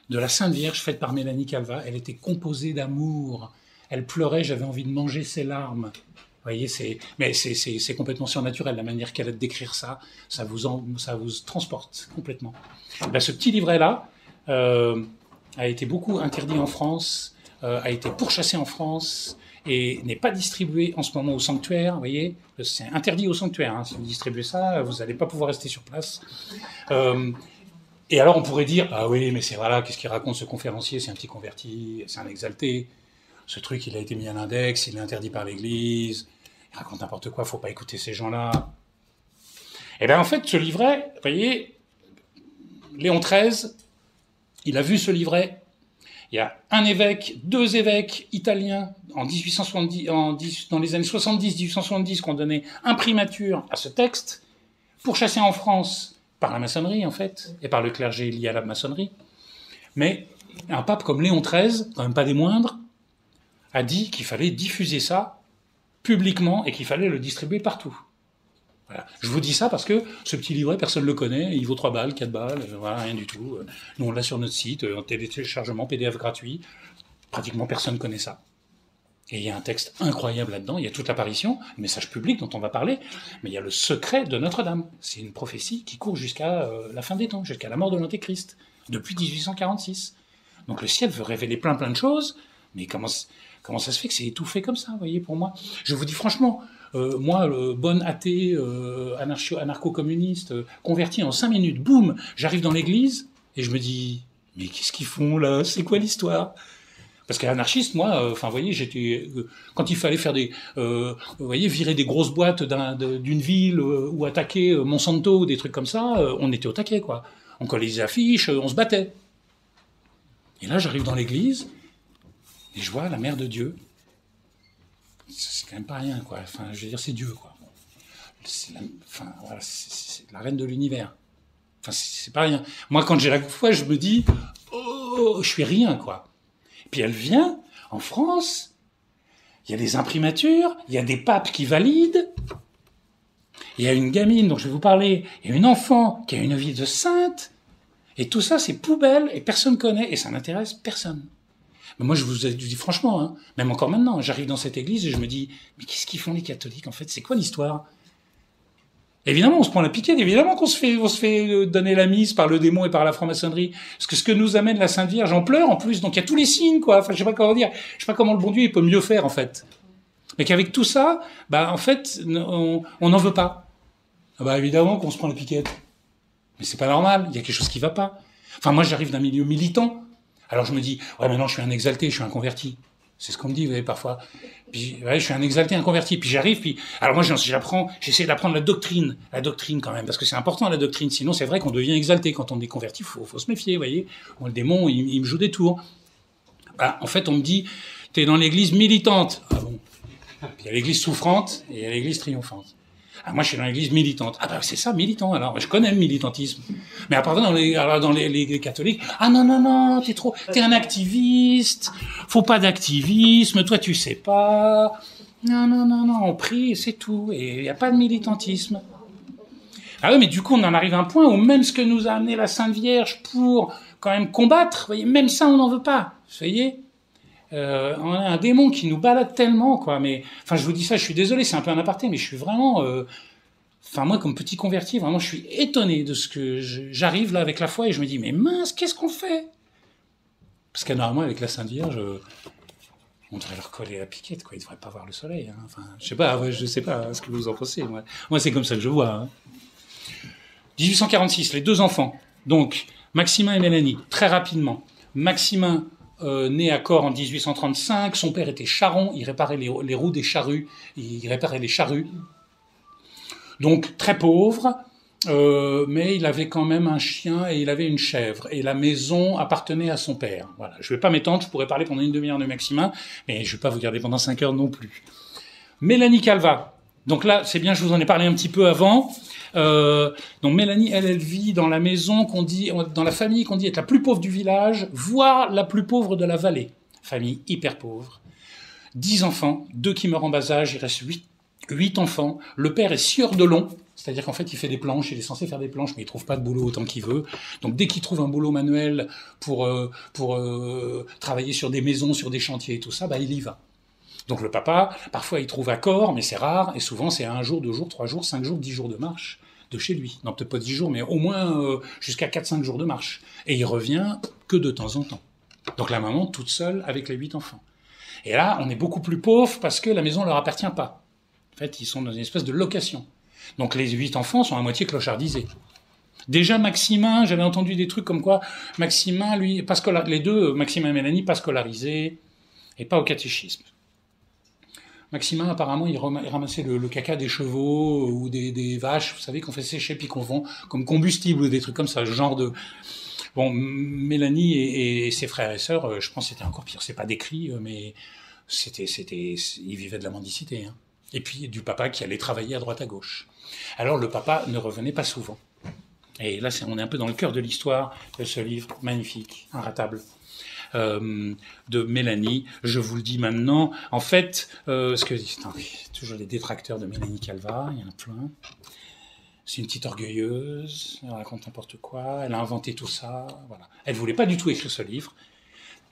de la Sainte Vierge faite par Mélanie Calvat. Elle était composée d'amour. Elle pleurait, j'avais envie de manger ses larmes. Vous voyez, mais c'est complètement surnaturel, la manière qu'elle a de décrire ça. Ça vous transporte complètement. Ben, ce petit livret-là a été beaucoup interdit en France, a été pourchassé en France, et n'est pas distribué en ce moment au sanctuaire, vous voyez, c'est interdit au sanctuaire, hein. Si vous distribuez ça, vous n'allez pas pouvoir rester sur place. Et alors on pourrait dire, ah oui, mais c'est voilà, qu'est-ce qu'il raconte ce conférencier, c'est un petit converti, c'est un exalté, ce truc il a été mis à l'index, il est interdit par l'Église, il raconte n'importe quoi, faut pas écouter ces gens-là. Et bien en fait, ce livret, vous voyez, Léon XIII, il a vu ce livret. Il y a un évêque, 2 évêques italiens en 1870, dans les années 1870, qui ont donné imprimature à ce texte, pourchassé en France par la maçonnerie, en fait, et par le clergé lié à la maçonnerie. Mais un pape comme Léon XIII, quand même pas des moindres, a dit qu'il fallait diffuser ça publiquement et qu'il fallait le distribuer partout. Voilà. Je vous dis ça parce que ce petit livret, personne ne le connaît, il vaut 3 balles, 4 balles, voilà, rien du tout. Nous, on l'a sur notre site, en téléchargement, PDF gratuit. Pratiquement personne ne connaît ça. Et il y a un texte incroyable là-dedans, il y a toute l'apparition, le message public dont on va parler, mais il y a le secret de Notre-Dame. C'est une prophétie qui court jusqu'à la fin des temps, jusqu'à la mort de l'Antéchrist, depuis 1846. Donc le ciel veut révéler plein de choses, mais comment ça se fait que c'est étouffé comme ça, vous voyez, pour moi? Je vous dis franchement, moi, bon athée, anarcho-communiste, converti en 5 minutes, boum, j'arrive dans l'église, et je me dis, mais qu'est-ce qu'ils font là? C'est quoi l'histoire? Parce qu'anarchiste, moi, enfin, vous voyez, j'étais quand il fallait faire vous voyez, virer des grosses boîtes d'une ville ou attaquer Monsanto ou des trucs comme ça, on était au taquet, quoi. On collait les affiches, on se battait. Et là, j'arrive dans l'église et je vois la Mère de Dieu. C'est quand même pas rien, quoi. Enfin, je veux dire, c'est Dieu, quoi. C'est la reine de l'univers. Enfin, c'est pas rien. Moi, quand j'ai la foi, je me dis, oh, je suis rien, quoi. Puis elle vient, en France, il y a des imprimatures, il y a des papes qui valident, il y a une gamine dont je vais vous parler, il y a une enfant qui a une vie de sainte, et tout ça, c'est poubelle, et personne connaît, et ça n'intéresse personne. Mais moi, je vous dis franchement, hein, même encore maintenant, j'arrive dans cette église et je me dis, mais qu'est-ce qu'ils font les catholiques, en fait? C'est quoi l'histoire? Évidemment, on se prend la piquette. Évidemment on se fait donner la mise par le démon et par la franc-maçonnerie. Parce que ce que nous amène la Sainte Vierge, en pleure en plus. Donc il y a tous les signes, quoi. Enfin, je sais pas comment dire. Je sais pas comment le bon Dieu il peut mieux faire, en fait. Mais qu'avec tout ça, en fait, on n'en veut pas. Évidemment qu'on se prend la piquette. Mais c'est pas normal. Il y a quelque chose qui va pas. Enfin, moi, j'arrive d'un milieu militant. Alors je me dis, ouais, maintenant je suis un exalté, je suis un converti. C'est ce qu'on me dit, vous voyez, parfois. Puis, ouais, je suis un exalté, un converti. Puis j'arrive, alors moi, j'essaie d'apprendre la doctrine quand même, parce que c'est important la doctrine. Sinon, c'est vrai qu'on devient exalté. Quand on est converti, faut se méfier, vous voyez. Bon, le démon, il me joue des tours. En fait, on me dit, t'es dans l'église militante. Ah bon? Puis il y a l'église souffrante et il y a l'église triomphante. Moi, je suis dans l'église militante. C'est ça, militant, alors. Je connais le militantisme. Mais après, dans les catholiques, non, t'es un activiste. Faut pas d'activisme. Toi, tu sais pas. Non, on prie et c'est tout. Et il n'y a pas de militantisme. Ah oui, mais du coup, on en arrive à un point où même ce que nous a amené la Sainte Vierge pour quand même combattre, vous voyez, même ça, on n'en veut pas. Vous voyez? On a un démon qui nous balade tellement, quoi. Mais, enfin, je vous dis ça, je suis désolé, c'est un peu un aparté, mais je suis vraiment, moi, comme petit converti, vraiment, je suis étonné de ce que j'arrive là avec la foi et je me dis, mais mince, qu'est-ce qu'on fait? Parce que normalement, avec la Sainte Vierge, on devrait leur coller la piquette, quoi. Ils devraient pas voir le soleil, hein. Enfin, je sais pas ce que vous en pensez, moi, c'est comme ça que je vois, hein. 1846, les deux enfants. Donc, Maximin et Mélanie, très rapidement. Maximin, né à Corps en 1835, son père était charron, il réparait les roues des charrues, il réparait les charrues. Donc très pauvre, mais il avait quand même un chien et il avait une chèvre. Et la maison appartenait à son père. Voilà. Je ne vais pas m'étendre, je pourrais parler pendant une demi-heure de Maximin, mais je ne vais pas vous garder pendant 5 heures non plus. Mélanie Calvat. Donc là, c'est bien, je vous en ai parlé un petit peu avant. Donc Mélanie, elle vit dans la maison dans la famille qu'on dit être la plus pauvre du village, voire la plus pauvre de la vallée. Famille hyper pauvre. 10 enfants, 2 qui meurent en bas âge, il reste 8 enfants. Le père est sieur de long, c'est-à-dire qu'en fait il fait des planches, il est censé faire des planches, mais il trouve pas de boulot autant qu'il veut. Donc dès qu'il trouve un boulot manuel pour travailler sur des maisons, sur des chantiers et tout ça, il y va. Donc le papa, parfois il trouve à Corps, mais c'est rare, et souvent c'est à 1 jour, 2 jours, 3 jours, 5 jours, 10 jours de marche de chez lui. Non, peut-être pas 10 jours, mais au moins jusqu'à 4-5 jours de marche. Et il revient que de temps en temps. Donc la maman toute seule avec les 8 enfants. Et là, on est beaucoup plus pauvre parce que la maison ne leur appartient pas. En fait, ils sont dans une espèce de location. Donc les 8 enfants sont à moitié clochardisés. Déjà Maximin, j'avais entendu des trucs comme quoi Maximin, lui, les deux, Maximin et Mélanie, pas scolarisés et pas au catéchisme. Maximin, apparemment, il ramassait le caca des chevaux ou des vaches, vous savez, qu'on fait sécher puis qu'on vend comme combustible ou des trucs comme ça, genre de... Bon, Mélanie et ses frères et sœurs, je pense que c'était encore pire. C'est pas décrit, mais ils vivaient de la mendicité, hein. Et puis du papa qui allait travailler à droite à gauche. Alors le papa ne revenait pas souvent. Et là, on est un peu dans le cœur de l'histoire de ce livre magnifique, inratable. De Mélanie, je vous le dis maintenant. En fait, toujours les détracteurs de Mélanie Calvat, il y en a plein. C'est une petite orgueilleuse, elle raconte n'importe quoi, elle a inventé tout ça, voilà. Elle voulait pas du tout écrire ce livre.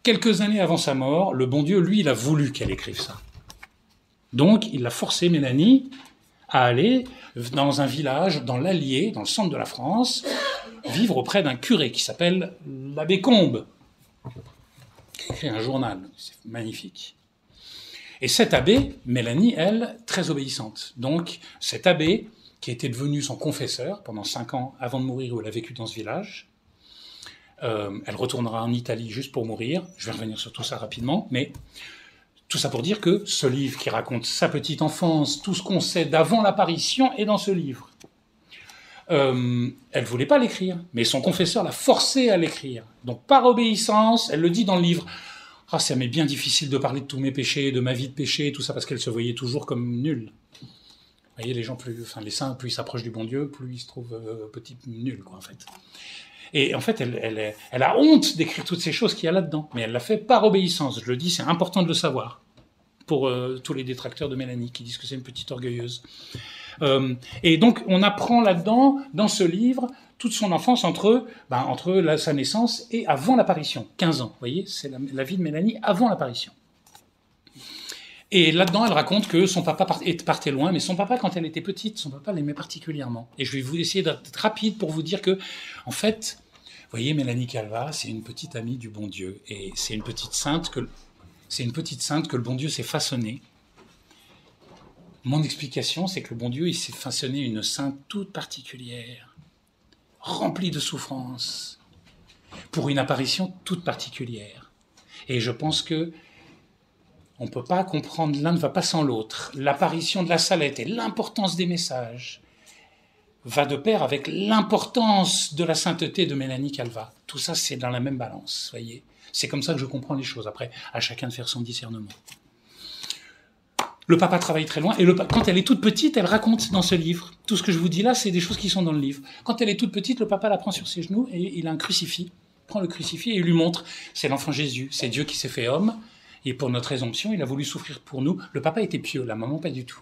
Quelques années avant sa mort, le bon Dieu, lui, il a voulu qu'elle écrive ça. Donc, il a forcé Mélanie à aller dans un village, dans l'Allier, dans le centre de la France, vivre auprès d'un curé qui s'appelle l'abbé Combes. Il a écrit un journal, c'est magnifique. Et cet abbé, Mélanie, elle, très obéissante. Donc, cet abbé, qui était devenu son confesseur pendant 5 ans avant de mourir, où elle a vécu dans ce village, elle retournera en Italie juste pour mourir. Je vais revenir sur tout ça rapidement, mais tout ça pour dire que ce livre qui raconte sa petite enfance, tout ce qu'on sait d'avant l'apparition est dans ce livre. Elle voulait pas l'écrire, mais son confesseur l'a forcée à l'écrire. Donc par obéissance, elle le dit dans le livre. Ça m'est bien difficile de parler de tous mes péchés, de ma vie de péché, tout ça, parce qu'elle se voyait toujours comme nulle. Vous voyez, les saints, plus ils s'approchent du bon Dieu, plus ils se trouvent nuls, quoi, en fait. Et en fait, elle a honte d'écrire toutes ces choses qu'il y a là-dedans, mais elle l'a fait par obéissance. Je le dis, c'est important de le savoir pour tous les détracteurs de Mélanie qui disent que c'est une petite orgueilleuse. Et donc, on apprend là-dedans, dans ce livre, toute son enfance entre sa naissance et avant l'apparition, 15 ans. Vous voyez, c'est la vie de Mélanie avant l'apparition. Et là-dedans, elle raconte que son papa partait loin, mais son papa, quand elle était petite, son papa l'aimait particulièrement. Et je vais vous essayer d'être rapide pour vous dire que, en fait, vous voyez, Mélanie Calva, c'est une petite amie du bon Dieu. Et c'est une petite sainte que le bon Dieu s'est façonnée. Mon explication, c'est que le bon Dieu, il s'est façonné une sainte toute particulière, remplie de souffrance, pour une apparition toute particulière. Et je pense que on ne peut pas comprendre, l'un ne va pas sans l'autre. L'apparition de la Salette et l'importance des messages va de pair avec l'importance de la sainteté de Mélanie Calva. Tout ça, c'est dans la même balance, voyez. C'est comme ça que je comprends les choses. Après, à chacun de faire son discernement. Le papa travaille très loin, et quand elle est toute petite, elle raconte dans ce livre. Tout ce que je vous dis là, c'est des choses qui sont dans le livre. Quand elle est toute petite, le papa la prend sur ses genoux, et il a un crucifix. Il prend le crucifix et il lui montre. C'est l'enfant Jésus, c'est Dieu qui s'est fait homme. Et pour notre résomption, il a voulu souffrir pour nous. Le papa était pieux, la maman pas du tout.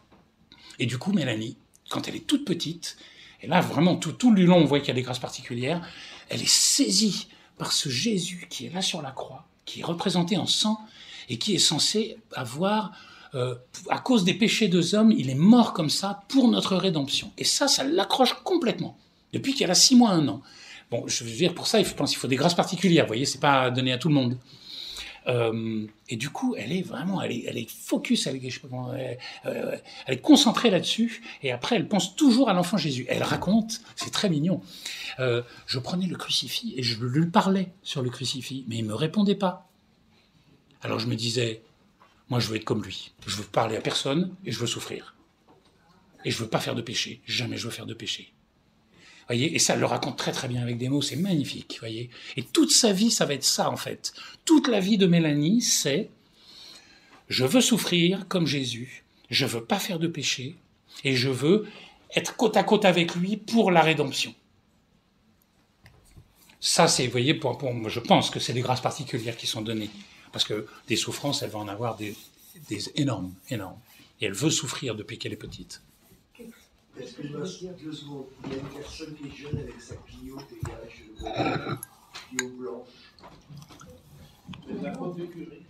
Et du coup, Mélanie, quand elle est toute petite, et là vraiment tout le long, on voit qu'il y a des grâces particulières, elle est saisie par ce Jésus qui est là sur la croix, qui est représenté en sang, et qui est censé avoir, à cause des péchés des hommes, il est mort comme ça pour notre rédemption. Et ça l'accroche complètement, depuis qu'elle a 6 mois, 1 an. Bon, je veux dire, pour ça, je pense qu'il faut des grâces particulières, vous voyez, c'est pas donné à tout le monde. Et du coup, elle est focus, elle est concentrée là-dessus, et après, elle pense toujours à l'enfant Jésus. Elle raconte, c'est très mignon, je prenais le crucifix et je lui parlais sur le crucifix, mais il ne me répondait pas. Alors je me disais, moi je veux être comme lui, je veux parler à personne et je veux souffrir. Et je veux pas faire de péché, jamais je veux faire de péché. Voyez, et ça, elle le raconte très très bien avec des mots, c'est magnifique, voyez. Et toute sa vie, ça va être ça en fait. Toute la vie de Mélanie, c'est je veux souffrir comme Jésus, je veux pas faire de péché, et je veux être côte à côte avec lui pour la rédemption. Ça, c'est, vous voyez, je pense que c'est des grâces particulières qui sont données, parce que des souffrances, elle va en avoir des énormes, énormes. Et elle veut souffrir depuis qu'elle est petite.
Excuse-moi, 2 secondes. Il y a une personne qui est jeune avec sa Clio, dégage, Clio blanche. C'est la faute du curé.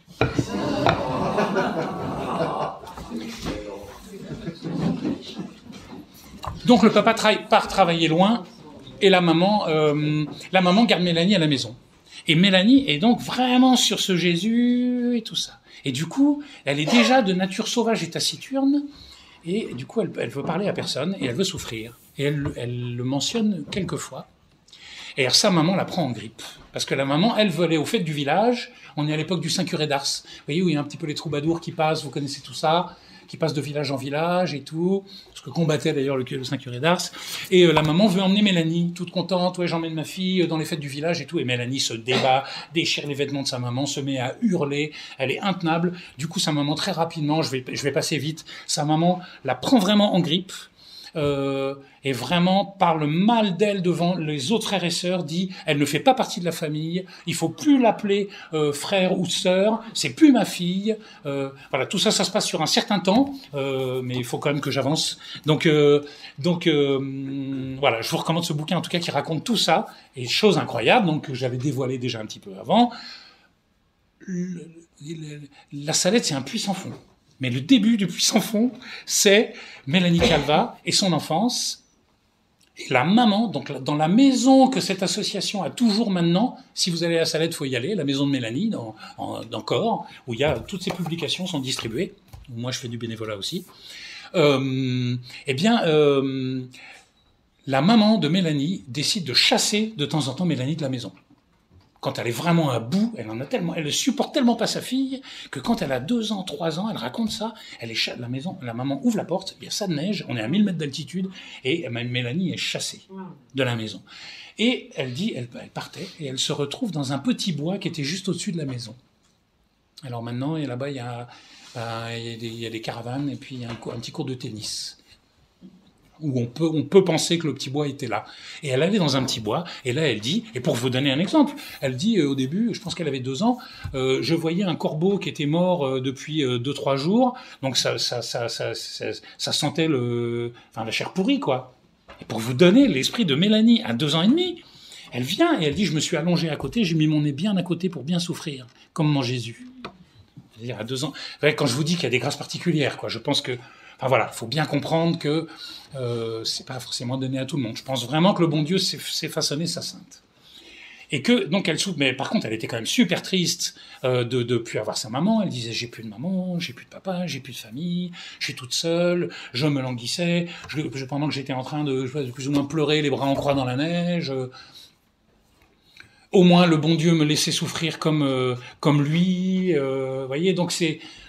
Donc le papa part travailler loin, et la maman garde Mélanie à la maison. Et Mélanie est donc vraiment sur ce Jésus et tout ça. Et du coup, elle est déjà de nature sauvage et taciturne, et du coup, elle veut parler à personne, et elle veut souffrir. Et elle le mentionne quelques fois. Et alors, sa maman la prend en grippe. Parce que la maman, elle veut aller aux fêtes du village. On est à l'époque du Saint-Curé d'Ars. Vous voyez, où il y a un petit peu les troubadours qui passent, vous connaissez tout ça, qui passent de village en village et tout. Ce que combattait d'ailleurs le Saint-Curé d'Ars. Et la maman veut emmener Mélanie, toute contente. Ouais, j'emmène ma fille dans les fêtes du village et tout. Et Mélanie se débat, déchire les vêtements de sa maman, se met à hurler. Elle est intenable. Du coup, sa maman, très rapidement, je vais passer vite, sa maman la prend vraiment en grippe. Et vraiment parle mal d'elle devant les autres frères et sœurs, dit elle ne fait pas partie de la famille, il faut plus l'appeler frère ou sœur, c'est plus ma fille. Voilà, tout ça se passe sur un certain temps, mais il faut quand même que j'avance. Donc voilà, je vous recommande ce bouquin en tout cas qui raconte tout ça, et chose incroyable, donc que j'avais dévoilé déjà un petit peu avant, la Salette c'est un puits sans fond. Mais le début du puits sans fond, c'est Mélanie Calva et son enfance. Et la maman, donc dans la maison que cette association a toujours maintenant, si vous allez à la Salette, il faut y aller, la maison de Mélanie, dans Corps, où il y a toutes ces publications sont distribuées. Moi, je fais du bénévolat aussi. La maman de Mélanie décide de chasser de temps en temps Mélanie de la maison. Quand elle est vraiment à bout, elle ne supporte tellement pas sa fille que quand elle a 2 ans, 3 ans, elle raconte ça, la maman ouvre la porte, il y a ça de neige, on est à 1000 mètres d'altitude, et Mélanie est chassée de la maison. Et elle dit, elle partait, et elle se retrouve dans un petit bois qui était juste au-dessus de la maison. Alors maintenant, et là-bas, il y a des caravanes, et puis il y a un petit cours de tennis, où on peut penser que le petit bois était là. Et elle allait dans un petit bois, et là elle dit, et pour vous donner un exemple, elle dit au début, je pense qu'elle avait 2 ans, je voyais un corbeau qui était mort depuis 2-3 jours, donc ça sentait la chair pourrie, quoi. Et pour vous donner l'esprit de Mélanie, à 2 ans et demi, elle vient et elle dit, je me suis allongée à côté, j'ai mis mon nez bien à côté pour bien souffrir, comme mon Jésus. C'est-à-dire à 2 ans. Quand je vous dis qu'il y a des grâces particulières, quoi, je pense que, enfin voilà, il faut bien comprendre que c'est pas forcément donné à tout le monde. Je pense vraiment que le bon Dieu s'est façonné sa sainte. Et que, donc, elle souffre, mais par contre, elle était quand même super triste de plus avoir sa maman. Elle disait, j'ai plus de maman, j'ai plus de papa, j'ai plus de famille, je suis toute seule, je me languissais, pendant que j'étais en train de plus ou moins pleurer, les bras en croix dans la neige. Au moins, le bon Dieu me laissait souffrir comme lui. Voyez, donc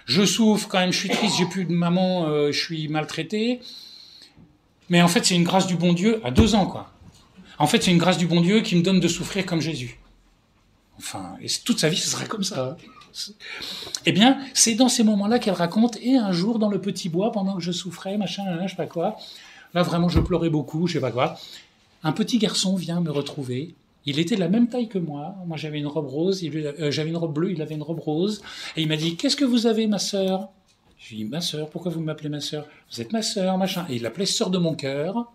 je souffre quand même, je suis triste, j'ai plus de maman, je suis maltraité. Mais en fait, c'est une grâce du bon Dieu à 2 ans, quoi. En fait, c'est une grâce du bon Dieu qui me donne de souffrir comme Jésus. Enfin, et toute sa vie, ce serait comme ça. Eh bien, c'est dans ces moments-là qu'elle raconte, et un jour, dans le petit bois, pendant que je souffrais, machin, je sais pas quoi, là, vraiment, je pleurais beaucoup, je sais pas quoi, un petit garçon vient me retrouver. Il était de la même taille que moi. Moi, j'avais une robe rose, j'avais une robe bleue, il avait une robe rose. Et il m'a dit, qu'est-ce que vous avez, ma sœur? Je lui ai dit, ma sœur, pourquoi vous m'appelez ma sœur? Vous êtes ma sœur, machin. Et il l'appelait sœur de mon cœur.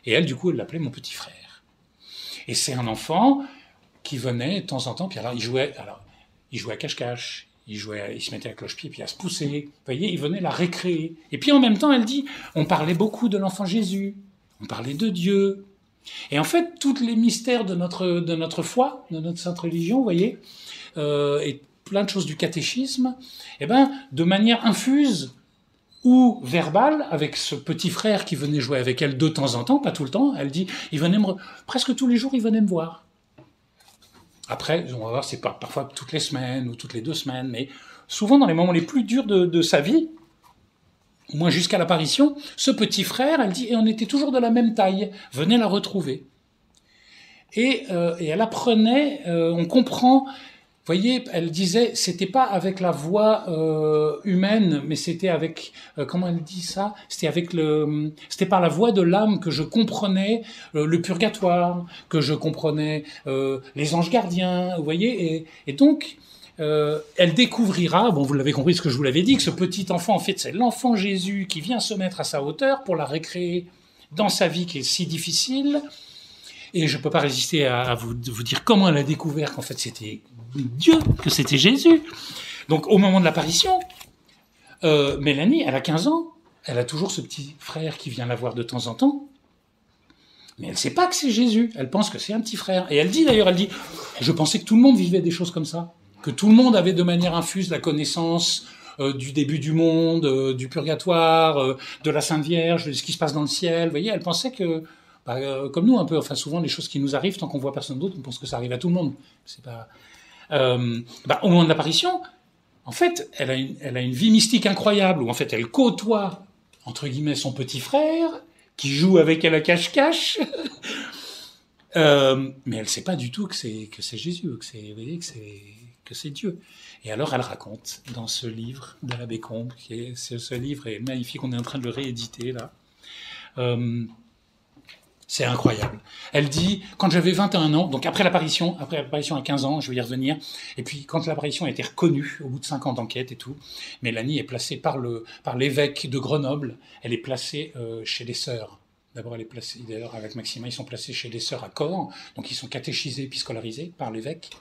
Et elle, du coup, elle l'appelait mon petit frère. Et c'est un enfant qui venait de temps en temps, puis alors il jouait à cache-cache, il se mettait à cloche-pied, puis à se pousser. Vous voyez, il venait la récréer. Et puis en même temps, elle dit, on parlait beaucoup de l'enfant Jésus, on parlait de Dieu. Et en fait, tous les mystères de notre foi, de notre sainte religion, vous voyez, et plein de choses du catéchisme, eh ben, de manière infuse ou verbale, avec ce petit frère qui venait jouer avec elle de temps en temps, pas tout le temps, elle dit, presque tous les jours, il venait me voir. Après, on va voir, c'est parfois toutes les semaines ou toutes les 2 semaines, mais souvent dans les moments les plus durs de sa vie, au moins jusqu'à l'apparition, ce petit frère, elle dit, et on était toujours de la même taille, venez la retrouver. Et elle apprenait, on comprend. Vous voyez, elle disait, c'était pas avec la voix humaine, mais c'était avec, comment elle dit ça? C'était par la voix de l'âme que je comprenais le purgatoire, que je comprenais les anges gardiens, vous voyez, et donc elle découvrira, bon, vous l'avez compris ce que je vous l'avais dit, que ce petit enfant, en fait, c'est l'enfant Jésus qui vient se mettre à sa hauteur pour la récréer dans sa vie qui est si difficile. Et je ne peux pas résister à vous dire comment elle a découvert qu'en fait c'était Dieu, que c'était Jésus. Donc au moment de l'apparition, Mélanie, elle a 15 ans, elle a toujours ce petit frère qui vient la voir de temps en temps, mais elle ne sait pas que c'est Jésus, elle pense que c'est un petit frère. Et elle dit, je pensais que tout le monde vivait des choses comme ça, que tout le monde avait de manière infuse la connaissance du début du monde, du purgatoire, de la Sainte Vierge, de ce qui se passe dans le ciel. Vous voyez, elle pensait que comme nous un peu, enfin souvent les choses qui nous arrivent, tant qu'on voit personne d'autre, on pense que ça arrive à tout le monde. C'est pas. Au moment de l'apparition, en fait, elle a une vie mystique incroyable où en fait elle côtoie entre guillemets son petit frère qui joue avec elle à cache-cache, mais elle sait pas du tout que c'est Jésus, que c'est Dieu. Et alors elle raconte dans ce livre de l'abbé Combe, ce livre est magnifique, on est en train de le rééditer là. C'est incroyable. Elle dit, quand j'avais 21 ans, donc après l'apparition à 15 ans, je vais y revenir, et puis quand l'apparition a été reconnue, au bout de 5 ans d'enquête et tout, Mélanie est placée par l'évêque de Grenoble, elle est placée chez les sœurs. D'abord, elle est placée, d'ailleurs, avec Maxima, ils sont placés chez les sœurs à Coran, donc ils sont catéchisés puis scolarisés par l'évêque,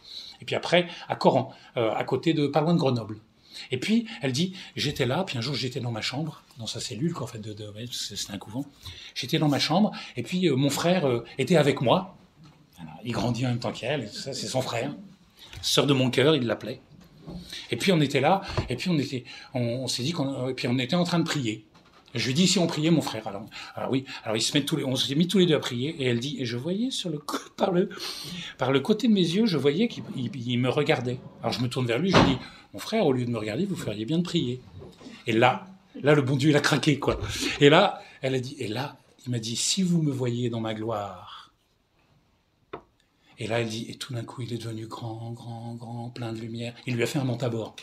et puis après, à Coran, à côté pas loin de Grenoble. Et puis, elle dit, j'étais là, puis un jour, j'étais dans ma chambre, dans sa cellule, quoi, en fait, c'était un couvent. J'étais dans ma chambre, et puis mon frère était avec moi. Alors, il grandit en même temps qu'elle, et tout ça, c'est son frère. Sœur de mon cœur, il l'appelait. Et puis, on était là, et puis on s'est dit et puis on était en train de prier. Je lui dis, si on priait, mon frère. Alors oui, alors on s'est mis tous les deux à prier, et elle dit, et je voyais par le côté de mes yeux, je voyais qu'il me regardait. Alors je me tourne vers lui, je lui dis, mon frère, au lieu de me regarder, vous feriez bien de prier. Et là, le bon Dieu, il a craqué, quoi. Et là, elle a dit, il m'a dit, si vous me voyez dans ma gloire. Et là, elle dit, et tout d'un coup, il est devenu grand, grand, grand, plein de lumière. Il lui a fait un monte à bord.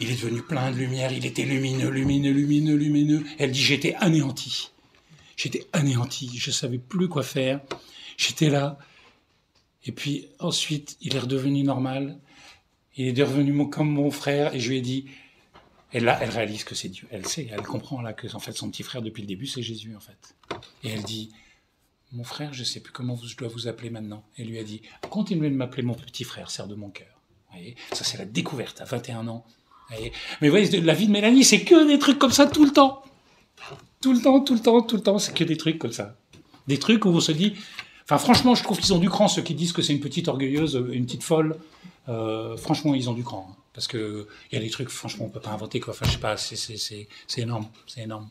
Il est devenu plein de lumière, il était lumineux, lumineux, lumineux, lumineux. Elle dit, j'étais anéanti. Je savais plus quoi faire. J'étais là. Et puis, ensuite, il est redevenu normal. Il est devenu comme mon frère, et je lui ai dit, et là, elle réalise que c'est Dieu. Elle sait, elle comprend là que en fait son petit frère depuis le début, c'est Jésus en fait. Et elle dit, mon frère, je sais plus comment je dois vous appeler maintenant. Elle lui a dit, continuez de m'appeler mon petit frère, sœur de mon cœur. Vous voyez, ça c'est la découverte à 21 ans. Vous voyez, mais vous voyez, la vie de Mélanie, c'est que des trucs comme ça tout le temps. Tout le temps, c'est que des trucs comme ça. Des trucs où on se dit... Enfin, franchement, je trouve qu'ils ont du cran, ceux qui disent que c'est une petite orgueilleuse, une petite folle. Franchement, ils ont du cran. Hein, parce que il y a des trucs, franchement, on peut pas inventer, quoi. Enfin, je sais pas, c'est énorme. C'est énorme.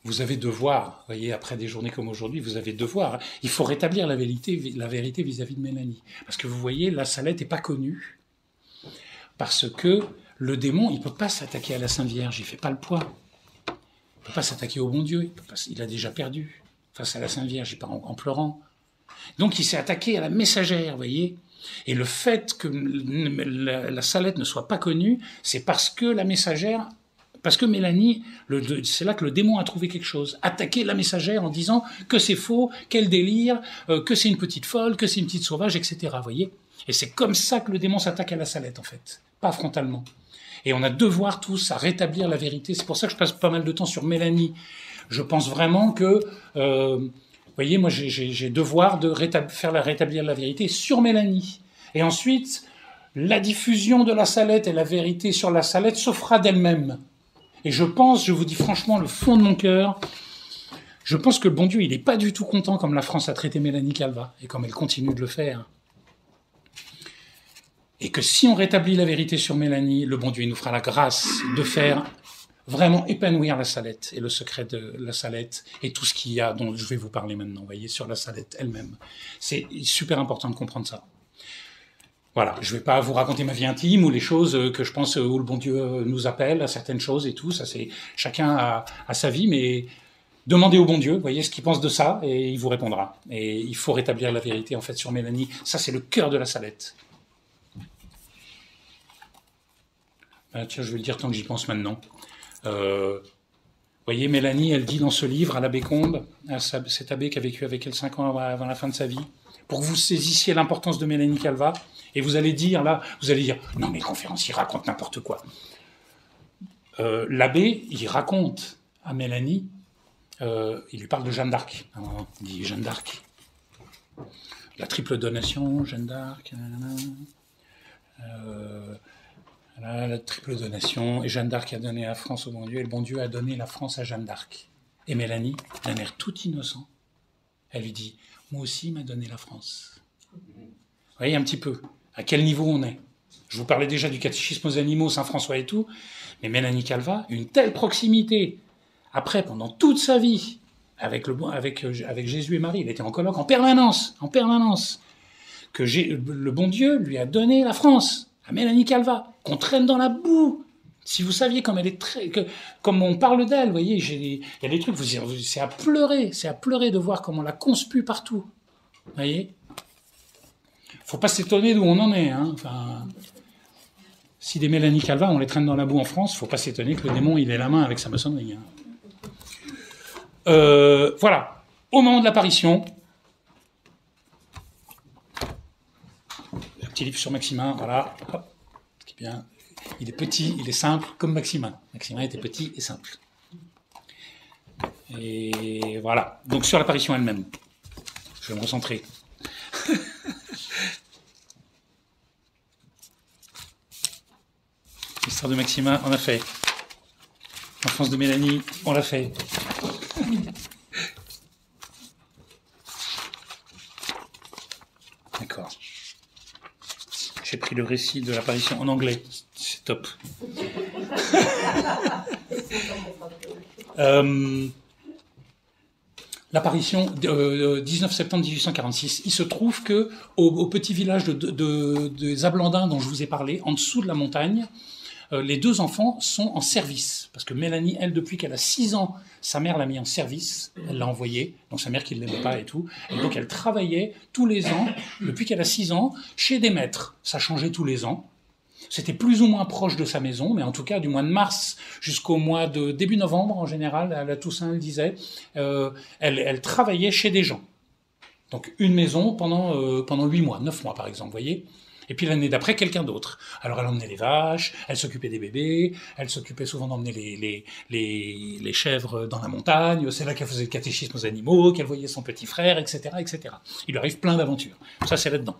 Vous avez devoir, vous voyez, après des journées comme aujourd'hui, vous avez devoir. Il faut rétablir la vérité vis-à-vis de Mélanie. Parce que vous voyez, la Salette n'est pas connue. Parce que le démon, il peut pas s'attaquer à la Sainte Vierge, il fait pas le poids. Il peut pas s'attaquer au bon Dieu, il a déjà perdu face à la Sainte Vierge, il part en pleurant. Donc il s'est attaqué à la messagère, vous voyez. Et le fait que la Salette ne soit pas connue, c'est parce que la messagère... Parce que Mélanie, c'est là que le démon a trouvé quelque chose. Attaquer la messagère en disant que c'est faux, qu'elle délire, que c'est une petite folle, que c'est une petite sauvage, etc. Vous voyez ? Et c'est comme ça que le démon s'attaque à la Salette, en fait. Pas frontalement. Et on a devoir tous à rétablir la vérité. C'est pour ça que je passe pas mal de temps sur Mélanie. Je pense vraiment que... vous voyez, moi, j'ai devoir de rétablir la vérité sur Mélanie. Et ensuite, la diffusion de la Salette et la vérité sur la Salette se fera d'elle-même. Et je pense, je vous dis franchement, le fond de mon cœur, je pense que le bon Dieu, il n'est pas du tout content comme la France a traité Mélanie Calva, et comme elle continue de le faire. Et que si on rétablit la vérité sur Mélanie, le bon Dieu, il nous fera la grâce de faire vraiment épanouir la Salette, et le secret de la Salette, et tout ce qu'il y a, dont je vais vous parler maintenant, vous voyez, sur la Salette elle-même. C'est super important de comprendre ça. Voilà, je vais pas vous raconter ma vie intime ou les choses que je pense où le bon Dieu nous appelle à certaines choses et tout. Ça, c'est chacun a sa vie, mais demandez au bon Dieu, voyez ce qu'il pense de ça et il vous répondra. Et il faut rétablir la vérité en fait sur Mélanie. Ça, c'est le cœur de la Salette. Tiens, je vais le dire tant que j'y pense maintenant. Voyez, Mélanie, elle dit dans ce livre à l'abbé Combe, à cet abbé qui a vécu avec elle 5 ans avant la fin de sa vie, pour que vous saisissiez l'importance de Mélanie Calva. Et vous allez dire, non mais le conférencier raconte n'importe quoi. L'abbé, il raconte à Mélanie, il lui parle de Jeanne d'Arc. Il dit Jeanne d'Arc. La triple donation, Jeanne d'Arc. La triple donation. Et Jeanne d'Arc a donné la France au bon Dieu, et le bon Dieu a donné la France à Jeanne d'Arc. Et Mélanie, d'un air tout innocent, elle lui dit, moi aussi m'a donné la France. Vous voyez un petit peu à quel niveau on est. Je vous parlais déjà du catéchisme aux animaux, Saint-François et tout, mais Mélanie Calva, une telle proximité. Après, pendant toute sa vie, avec Jésus et Marie, il était en colloque en permanence, que le bon Dieu lui a donné la France, à Mélanie Calva, qu'on traîne dans la boue. Si vous saviez comme elle est comme on parle d'elle, vous voyez, il y a des trucs, c'est à pleurer de voir comment on la conspue partout. Vous voyez ? Faut pas s'étonner d'où on en est. Hein. Enfin, si des Mélanie Calva, on les traîne dans la boue en France, faut pas s'étonner que le démon, il ait la main avec sa maçonnerie. Hein. Voilà. Au moment de l'apparition, un petit livre sur Maximin, voilà. Hop. C'est bien. Il est petit, il est simple, comme Maximin. Maximin était petit et simple. Et voilà. Donc sur l'apparition elle-même, je vais me recentrer. L'histoire de Maximin, on l'a fait. L'enfance de Mélanie, on l'a fait. D'accord. J'ai pris le récit de l'apparition en anglais. C'est top. L'apparition 19 septembre 1846. Il se trouve que au petit village des Ablandins dont je vous ai parlé, en dessous de la montagne, les deux enfants sont en service. Parce que Mélanie, elle, depuis qu'elle a 6 ans, sa mère l'a mis en service, elle l'a envoyée, donc sa mère qui ne l'aimait pas et tout. Et donc elle travaillait tous les ans, depuis qu'elle a 6 ans, chez des maîtres. Ça changeait tous les ans. C'était plus ou moins proche de sa maison, mais en tout cas, du mois de mars jusqu'au mois de début novembre, en général, à la Toussaint, elle disait, elle travaillait chez des gens. Donc une maison pendant 8 mois, 9 mois par exemple, vous voyez. Et puis l'année d'après, quelqu'un d'autre. Alors elle emmenait les vaches, elle s'occupait des bébés, elle s'occupait souvent d'emmener les chèvres dans la montagne, c'est là qu'elle faisait le catéchisme aux animaux, qu'elle voyait son petit frère, etc., etc. Il lui arrive plein d'aventures. Ça, c'est là-dedans.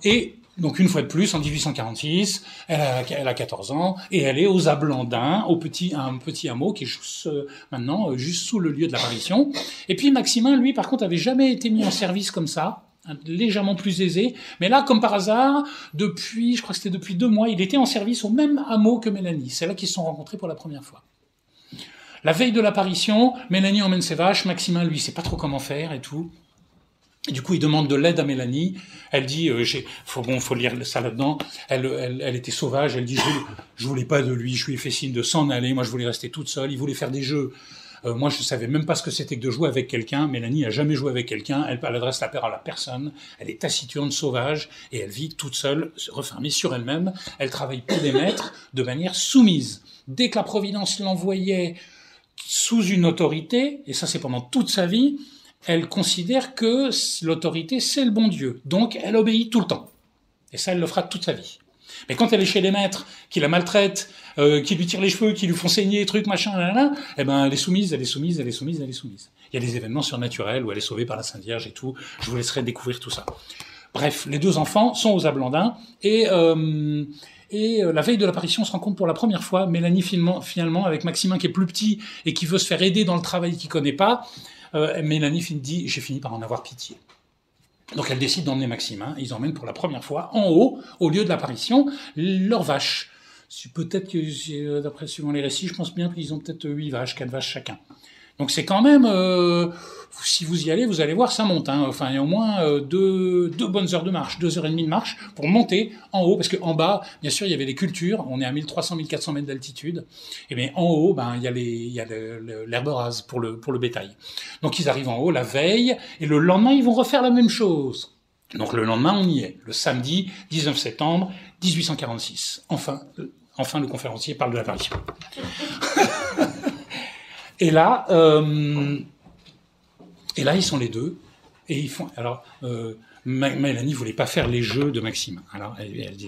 Et donc une fois de plus, en 1846, elle a 14 ans et elle est aux Ablandins, un petit hameau qui est juste, maintenant juste sous le lieu de l'apparition. Et puis Maximin, lui, par contre, avait jamais été mis en service comme ça, légèrement plus aisé. Mais là, comme par hasard, je crois que c'était depuis 2 mois, il était en service au même hameau que Mélanie. C'est là qu'ils se sont rencontrés pour la première fois. La veille de l'apparition, Mélanie emmène ses vaches, Maximin, lui, sait pas trop comment faire et tout. Et du coup, il demande de l'aide à Mélanie. Elle dit, faut lire ça là-dedans. Elle était sauvage. Elle dit, je voulais pas de lui. Je lui ai fait signe de s'en aller. Moi, je voulais rester toute seule. Il voulait faire des jeux. Moi, je savais même pas ce que c'était que de jouer avec quelqu'un. Mélanie a jamais joué avec quelqu'un. Elle adresse la parole à personne. Elle est taciturne, sauvage, et elle vit toute seule, refermée sur elle-même. Elle travaille pour des maîtres de manière soumise. Dès que la Providence l'envoyait sous une autorité, et ça c'est pendant toute sa vie, elle considère que l'autorité, c'est le bon Dieu. Donc, elle obéit tout le temps. Et ça, elle le fera toute sa vie. Mais quand elle est chez les maîtres, qui la maltraitent, qui lui tirent les cheveux, qui lui font saigner, trucs, machin, eh ben, elle est soumise. Il y a des événements surnaturels où elle est sauvée par la Sainte Vierge et tout. Je vous laisserai découvrir tout ça. Bref, les 2 enfants sont aux Ablandins et la veille de l'apparition, on se rencontre pour la première fois, Mélanie finalement, avec Maximin qui est plus petit et qui veut se faire aider dans le travail qu'il connaît pas. Mélanie dit, j'ai fini par en avoir pitié. Donc elle décide d'emmener Maximin, ils emmènent pour la première fois en haut, au lieu de l'apparition, leurs vaches. Peut-être que, d'après suivant les récits, je pense bien qu'ils ont peut-être 8 vaches, 4 vaches chacun. Donc c'est quand même, si vous y allez, vous allez voir, ça monte. Enfin, il y a au moins 2 bonnes heures de marche, 2h30 de marche pour monter en haut, parce qu'en bas, bien sûr, il y avait les cultures. On est à 1300-1400 mètres d'altitude. Et bien en haut, il y a l'herbe rase pour le bétail. Donc ils arrivent en haut la veille, et le lendemain, ils vont refaire la même chose. Donc le lendemain, on y est, le samedi 19 septembre 1846. Enfin, le conférencier parle de l'apparition. Et là, ils sont les 2, et ils font. Alors, Mélanie voulait pas faire les jeux de Maximin. Alors, elle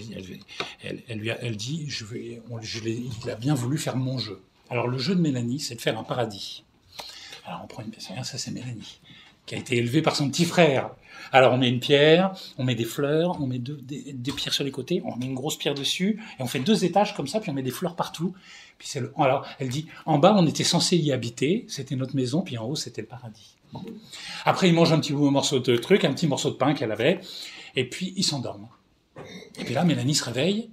dit, il a bien voulu faire mon jeu. Alors, le jeu de Mélanie, c'est de faire un paradis. Alors, on prend une pierre, ça c'est Mélanie, qui a été élevée par son petit frère. Alors, on met une pierre, on met des fleurs, on met des pierres sur les côtés, on met une grosse pierre dessus, et on fait 2 étages comme ça, puis on met des fleurs partout. Puis alors, elle dit, en bas, on était censé y habiter, c'était notre maison, puis en haut, c'était le paradis. Bon. Après, ils mangent un petit morceau de truc, un petit morceau de pain qu'elle avait, et puis ils s'endorment. Et puis là, Mélanie se réveille,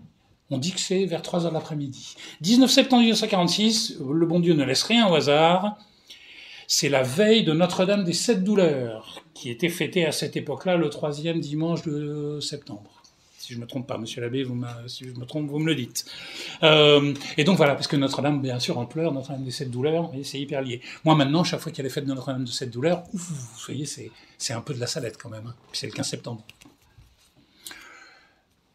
on dit que c'est vers 3h de l'après-midi. 19 septembre 1946, le bon Dieu ne laisse rien au hasard, c'est la veille de Notre-Dame des 7 douleurs, qui était fêtée à cette époque-là, le 3e dimanche de septembre. Si je me trompe pas, monsieur l'abbé, si je me trompe, vous me le dites. Et donc voilà, parce que Notre-Dame, bien sûr, en pleure, Notre-Dame des 7 douleurs, et c'est hyper lié. Moi, maintenant, chaque fois qu'il y a les fêtes de Notre-Dame des 7 douleurs, vous voyez, c'est un peu de la salette quand même. Puis c'est le 15 septembre.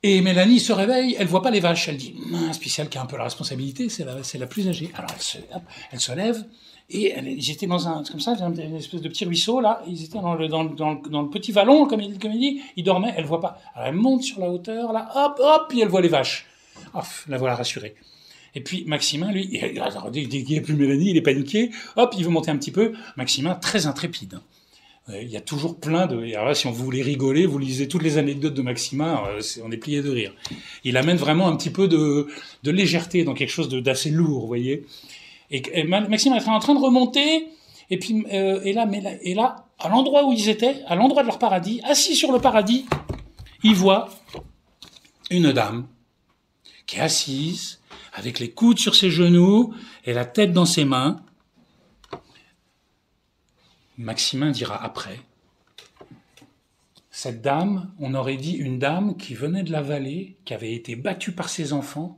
Et Mélanie se réveille, elle voit pas les vaches. Elle dit, spécial qui a un peu la responsabilité, c'est la plus âgée. Alors elle se lève, et ils étaient dans une espèce de petit ruisseau, là, ils étaient dans le petit vallon, comme il dit, ils dormaient, elle voit pas. Alors elle monte sur la hauteur, là, hop, puis elle voit les vaches. La voilà rassurée. Et puis Maximin, lui, dès qu'il n'y a plus Mélanie, il est paniqué, hop, il veut monter un petit peu. Maximin, très intrépide. Il y a toujours plein de... Alors là, si on voulait rigoler, vous lisez toutes les anecdotes de Maximin, on est plié de rire. Il amène vraiment un petit peu de légèreté dans quelque chose d'assez lourd, vous voyez. Et Maximin est en train de remonter, et puis et là, à l'endroit où ils étaient, à l'endroit de leur paradis, assis sur le paradis, ils voient une dame qui est assise, avec les coudes sur ses genoux et la tête dans ses mains. Maximin dira après, cette dame, on aurait dit une dame qui venait de la vallée, qui avait été battue par ses enfants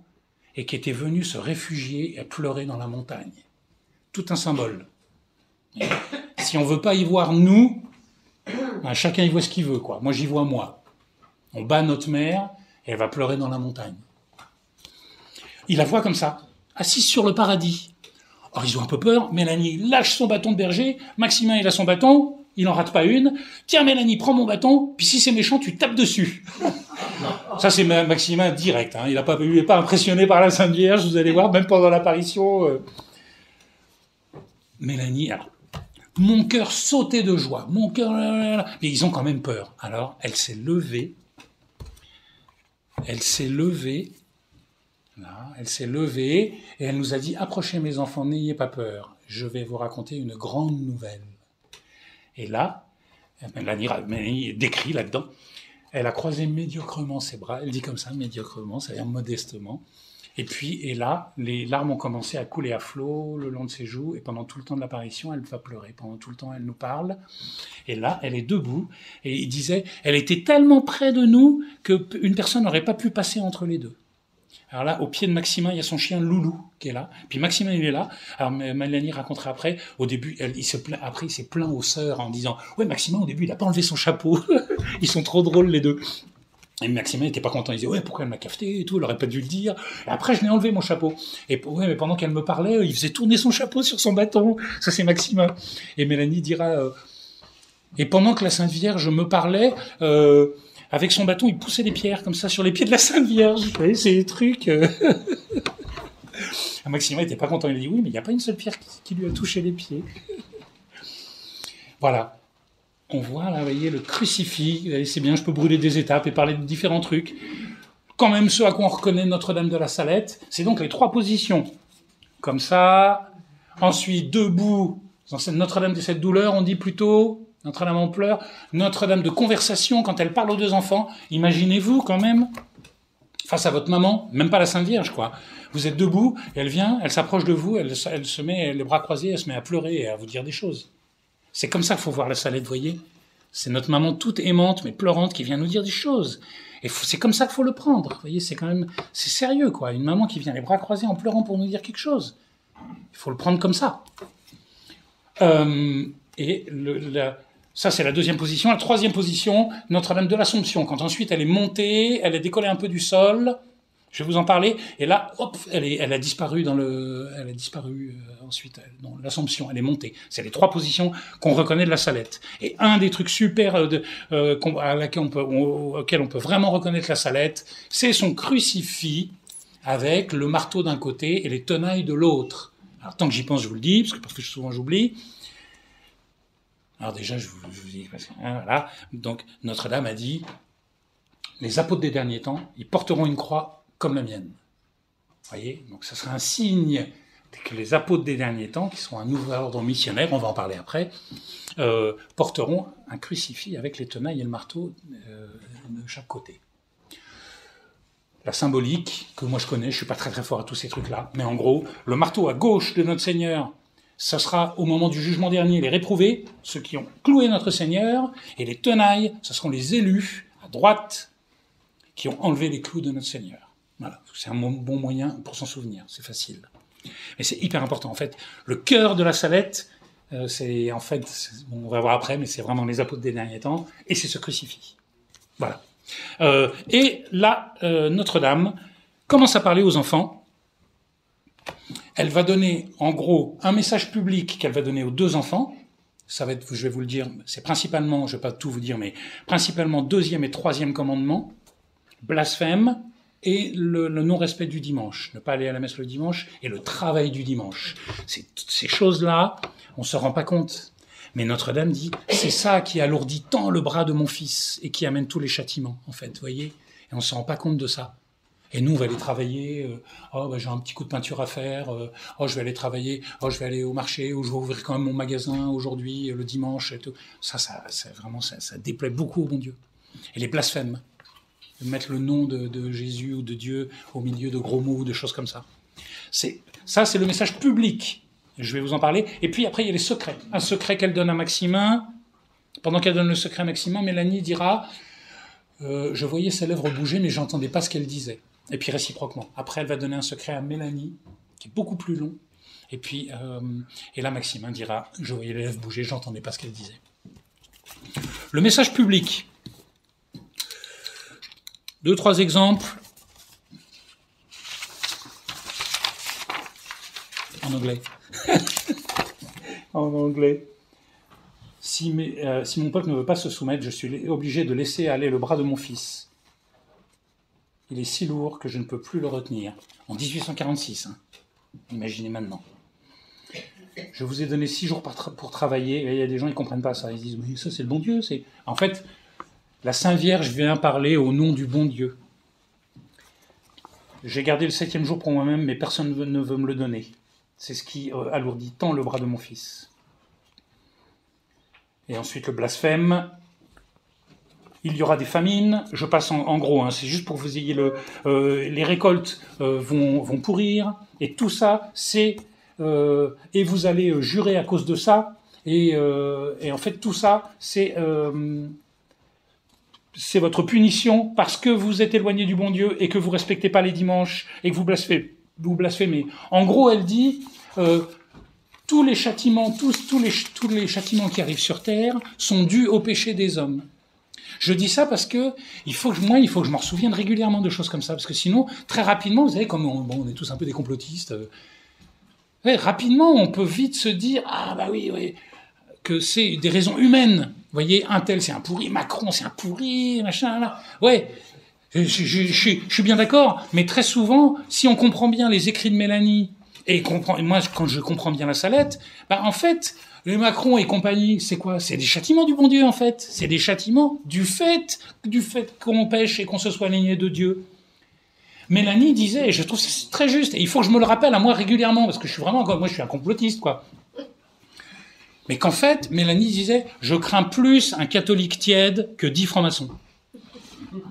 et qui était venue se réfugier et pleurer dans la montagne. Tout un symbole. Et si on veut pas y voir nous, chacun y voit ce qu'il veut, quoi. Moi, j'y vois moi. On bat notre mère et elle va pleurer dans la montagne. Il la voit comme ça, assise sur le paradis. Alors, ils ont un peu peur. Mélanie lâche son bâton de berger. Maximin, il a son bâton. Il n'en rate pas une. Tiens, Mélanie, prends mon bâton. Puis si c'est méchant, tu tapes dessus. Ça, c'est Maximin direct. Il n'est pas impressionné par la Sainte Vierge. Vous allez voir, même pendant l'apparition. Mélanie, alors, mon cœur sautait de joie. Mais ils ont quand même peur. Alors, elle s'est levée. elle s'est levée, là, elle s'est levée, et elle nous a dit « Approchez mes enfants, n'ayez pas peur, je vais vous raconter une grande nouvelle. » Et là, Mélanie décrit là-dedans, elle a croisé médiocrement ses bras, elle dit comme ça, médiocrement, c'est-à-dire modestement, et là, les larmes ont commencé à couler à flot le long de ses joues, et pendant tout le temps de l'apparition, elle va pleurer. Pendant tout le temps, elle nous parle, et là, elle est debout, et il disait, elle était tellement près de nous qu'une personne n'aurait pas pu passer entre les deux. Alors là, au pied de Maximin, il y a son chien Loulou qui est là. Puis Maximin, il est là. Alors Mélanie racontera après, au début, il s'est plaint aux sœurs en disant « Ouais, Maximin, au début, il n'a pas enlevé son chapeau. » Ils sont trop drôles, les deux. Et Maximin n'était pas content, il disait « Ouais, pourquoi elle m'a cafeté et tout, elle aurait pas dû le dire. » Et après, je l'ai enlevé, mon chapeau. Et ouais, mais pendant qu'elle me parlait, il faisait tourner son chapeau sur son bâton. Ça, c'est Maximin. Et Mélanie dira et pendant que la Sainte Vierge me parlait, avec son bâton, il poussait des pierres comme ça sur les pieds de la Sainte Vierge. Vous voyez, c'est des trucs... Maximin n'était pas content, il a dit « Oui, mais il n'y a pas une seule pierre qui lui a touché les pieds. » Voilà. On voit là, vous voyez, le crucifix, c'est bien, je peux brûler des étapes et parler de différents trucs. Quand même, ce à quoi on reconnaît Notre-Dame de la Salette, c'est donc les 3 positions. Comme ça, ensuite, debout, dans Notre-Dame de cette douleur, on dit plutôt, Notre-Dame en pleurs, Notre-Dame de conversation, quand elle parle aux 2 enfants, imaginez-vous quand même, face à votre maman, même pas la Sainte Vierge, quoi. Vous êtes debout, et elle vient, elle s'approche de vous, elle se met les bras croisés, elle se met à pleurer et à vous dire des choses. C'est comme ça qu'il faut voir la Salette, vous voyez. C'est notre maman toute aimante, mais pleurante, qui vient nous dire des choses. Et c'est comme ça qu'il faut le prendre. Vous voyez, c'est sérieux, quoi. Une maman qui vient les bras croisés en pleurant pour nous dire quelque chose. Il faut le prendre comme ça. Ça, c'est la 2e position. La 3e position, Notre-Dame de l'Assomption. Quand ensuite elle est montée, elle est décollée un peu du sol. Je vais vous en parler. Et là, hop, elle a disparu ensuite dans l'Assomption. Elle est montée. C'est les 3 positions qu'on reconnaît de la Salette. Et un des trucs super auquel on peut vraiment reconnaître la Salette, c'est son crucifix avec le marteau d'un côté et les tenailles de l'autre. Alors tant que j'y pense, je vous le dis, parce que souvent j'oublie. Alors déjà, je vous dis, voilà. Donc Notre-Dame a dit, les apôtres des derniers temps, ils porteront une croix comme la mienne. Vous voyez, donc ça sera un signe que les apôtres des derniers temps, qui sont un nouvel ordre missionnaire, on va en parler après, porteront un crucifix avec les tenailles et le marteau de chaque côté. La symbolique, que moi je connais, je suis pas très très fort à tous ces trucs-là, mais en gros, le marteau à gauche de notre Seigneur, ça sera au moment du jugement dernier les réprouvés, ceux qui ont cloué notre Seigneur, et les tenailles, ce seront les élus à droite, qui ont enlevé les clous de notre Seigneur. Voilà, c'est un bon moyen pour s'en souvenir, c'est facile. Mais c'est hyper important. En fait, le cœur de la Salette, on va voir après, mais c'est vraiment les apôtres des derniers temps, et c'est ce crucifix. Voilà. Et là, Notre-Dame commence à parler aux enfants. Elle va donner, en gros, un message public qu'elle va donner aux 2 enfants. Ça va être, je vais vous le dire, c'est principalement, je vais pas tout vous dire, mais principalement 2e et 3e commandement, blasphème, et le non-respect du dimanche, ne pas aller à la messe le dimanche, et le travail du dimanche. Ces choses-là, on se rend pas compte. Mais Notre-Dame dit, c'est ça qui alourdit tant le bras de mon fils, et qui amène tous les châtiments, en fait, vous voyez. Et on se rend pas compte de ça. Et nous, on va aller travailler, j'ai un petit coup de peinture à faire, je vais aller travailler, je vais aller au marché, ou je vais ouvrir quand même mon magasin aujourd'hui, le dimanche, et tout. Ça vraiment, ça déplaît beaucoup au bon Dieu. Et les blasphèmes. Mettre le nom de Jésus ou de Dieu au milieu de gros mots ou de choses comme ça. C'est le message public. Je vais vous en parler. Et puis après, il y a les secrets. Un secret qu'elle donne à Maximin. Pendant qu'elle donne le secret à Maximin, Mélanie dira je voyais ses lèvres bouger, mais je n'entendais pas ce qu'elle disait. Et puis réciproquement. Après, elle va donner un secret à Mélanie, qui est beaucoup plus long. Et puis, et là, Maximin dira je voyais les lèvres bouger, je n'entendais pas ce qu'elle disait. Le message public. 2, 3 exemples. En anglais. En anglais. Si mon peuple ne veut pas se soumettre, je suis obligé de laisser aller le bras de mon fils. Il est si lourd que je ne peux plus le retenir. En 1846, hein. Imaginez maintenant. Je vous ai donné 6 jours pour travailler, et il y a des gens qui ne comprennent pas ça. Ils disent, mais ça c'est le bon Dieu. En fait, la Sainte Vierge vient parler au nom du bon Dieu. J'ai gardé le 7e jour pour moi-même, mais personne ne veut me le donner. C'est ce qui alourdit tant le bras de mon fils. Et ensuite le blasphème. Il y aura des famines. Je passe en gros, hein, c'est juste pour que vous ayez les récoltes vont pourrir. Et tout ça, c'est... et vous allez jurer à cause de ça. Et en fait, tout ça, c'est votre punition parce que vous êtes éloigné du bon Dieu et que vous respectez pas les dimanches et que vous blasphémez. En gros, elle dit tous les châtiments, tous les châtiments qui arrivent sur terre sont dus au péché des hommes. Je dis ça parce que il faut que je m'en souvienne régulièrement de choses comme ça, parce que sinon, très rapidement, vous savez, comme on est tous un peu des complotistes, rapidement, on peut vite se dire ah bah oui, que c'est des raisons humaines. Vous voyez, un tel c'est un pourri, Macron c'est un pourri, machin là. Ouais, je suis bien d'accord, mais très souvent, si on comprend bien les écrits de Mélanie et moi quand je comprends bien la Salette, bah en fait. Les Macron et compagnie, c'est quoi? C'est des châtiments du bon Dieu, en fait. C'est des châtiments du fait qu'on pêche et qu'on se soit éloigné de Dieu. Mélanie disait, et je trouve que c'est très juste, et il faut que je me le rappelle à moi régulièrement, parce que je suis un complotiste, quoi. Mais qu'en fait, Mélanie disait, je crains plus un catholique tiède que 10 francs-maçons. Vous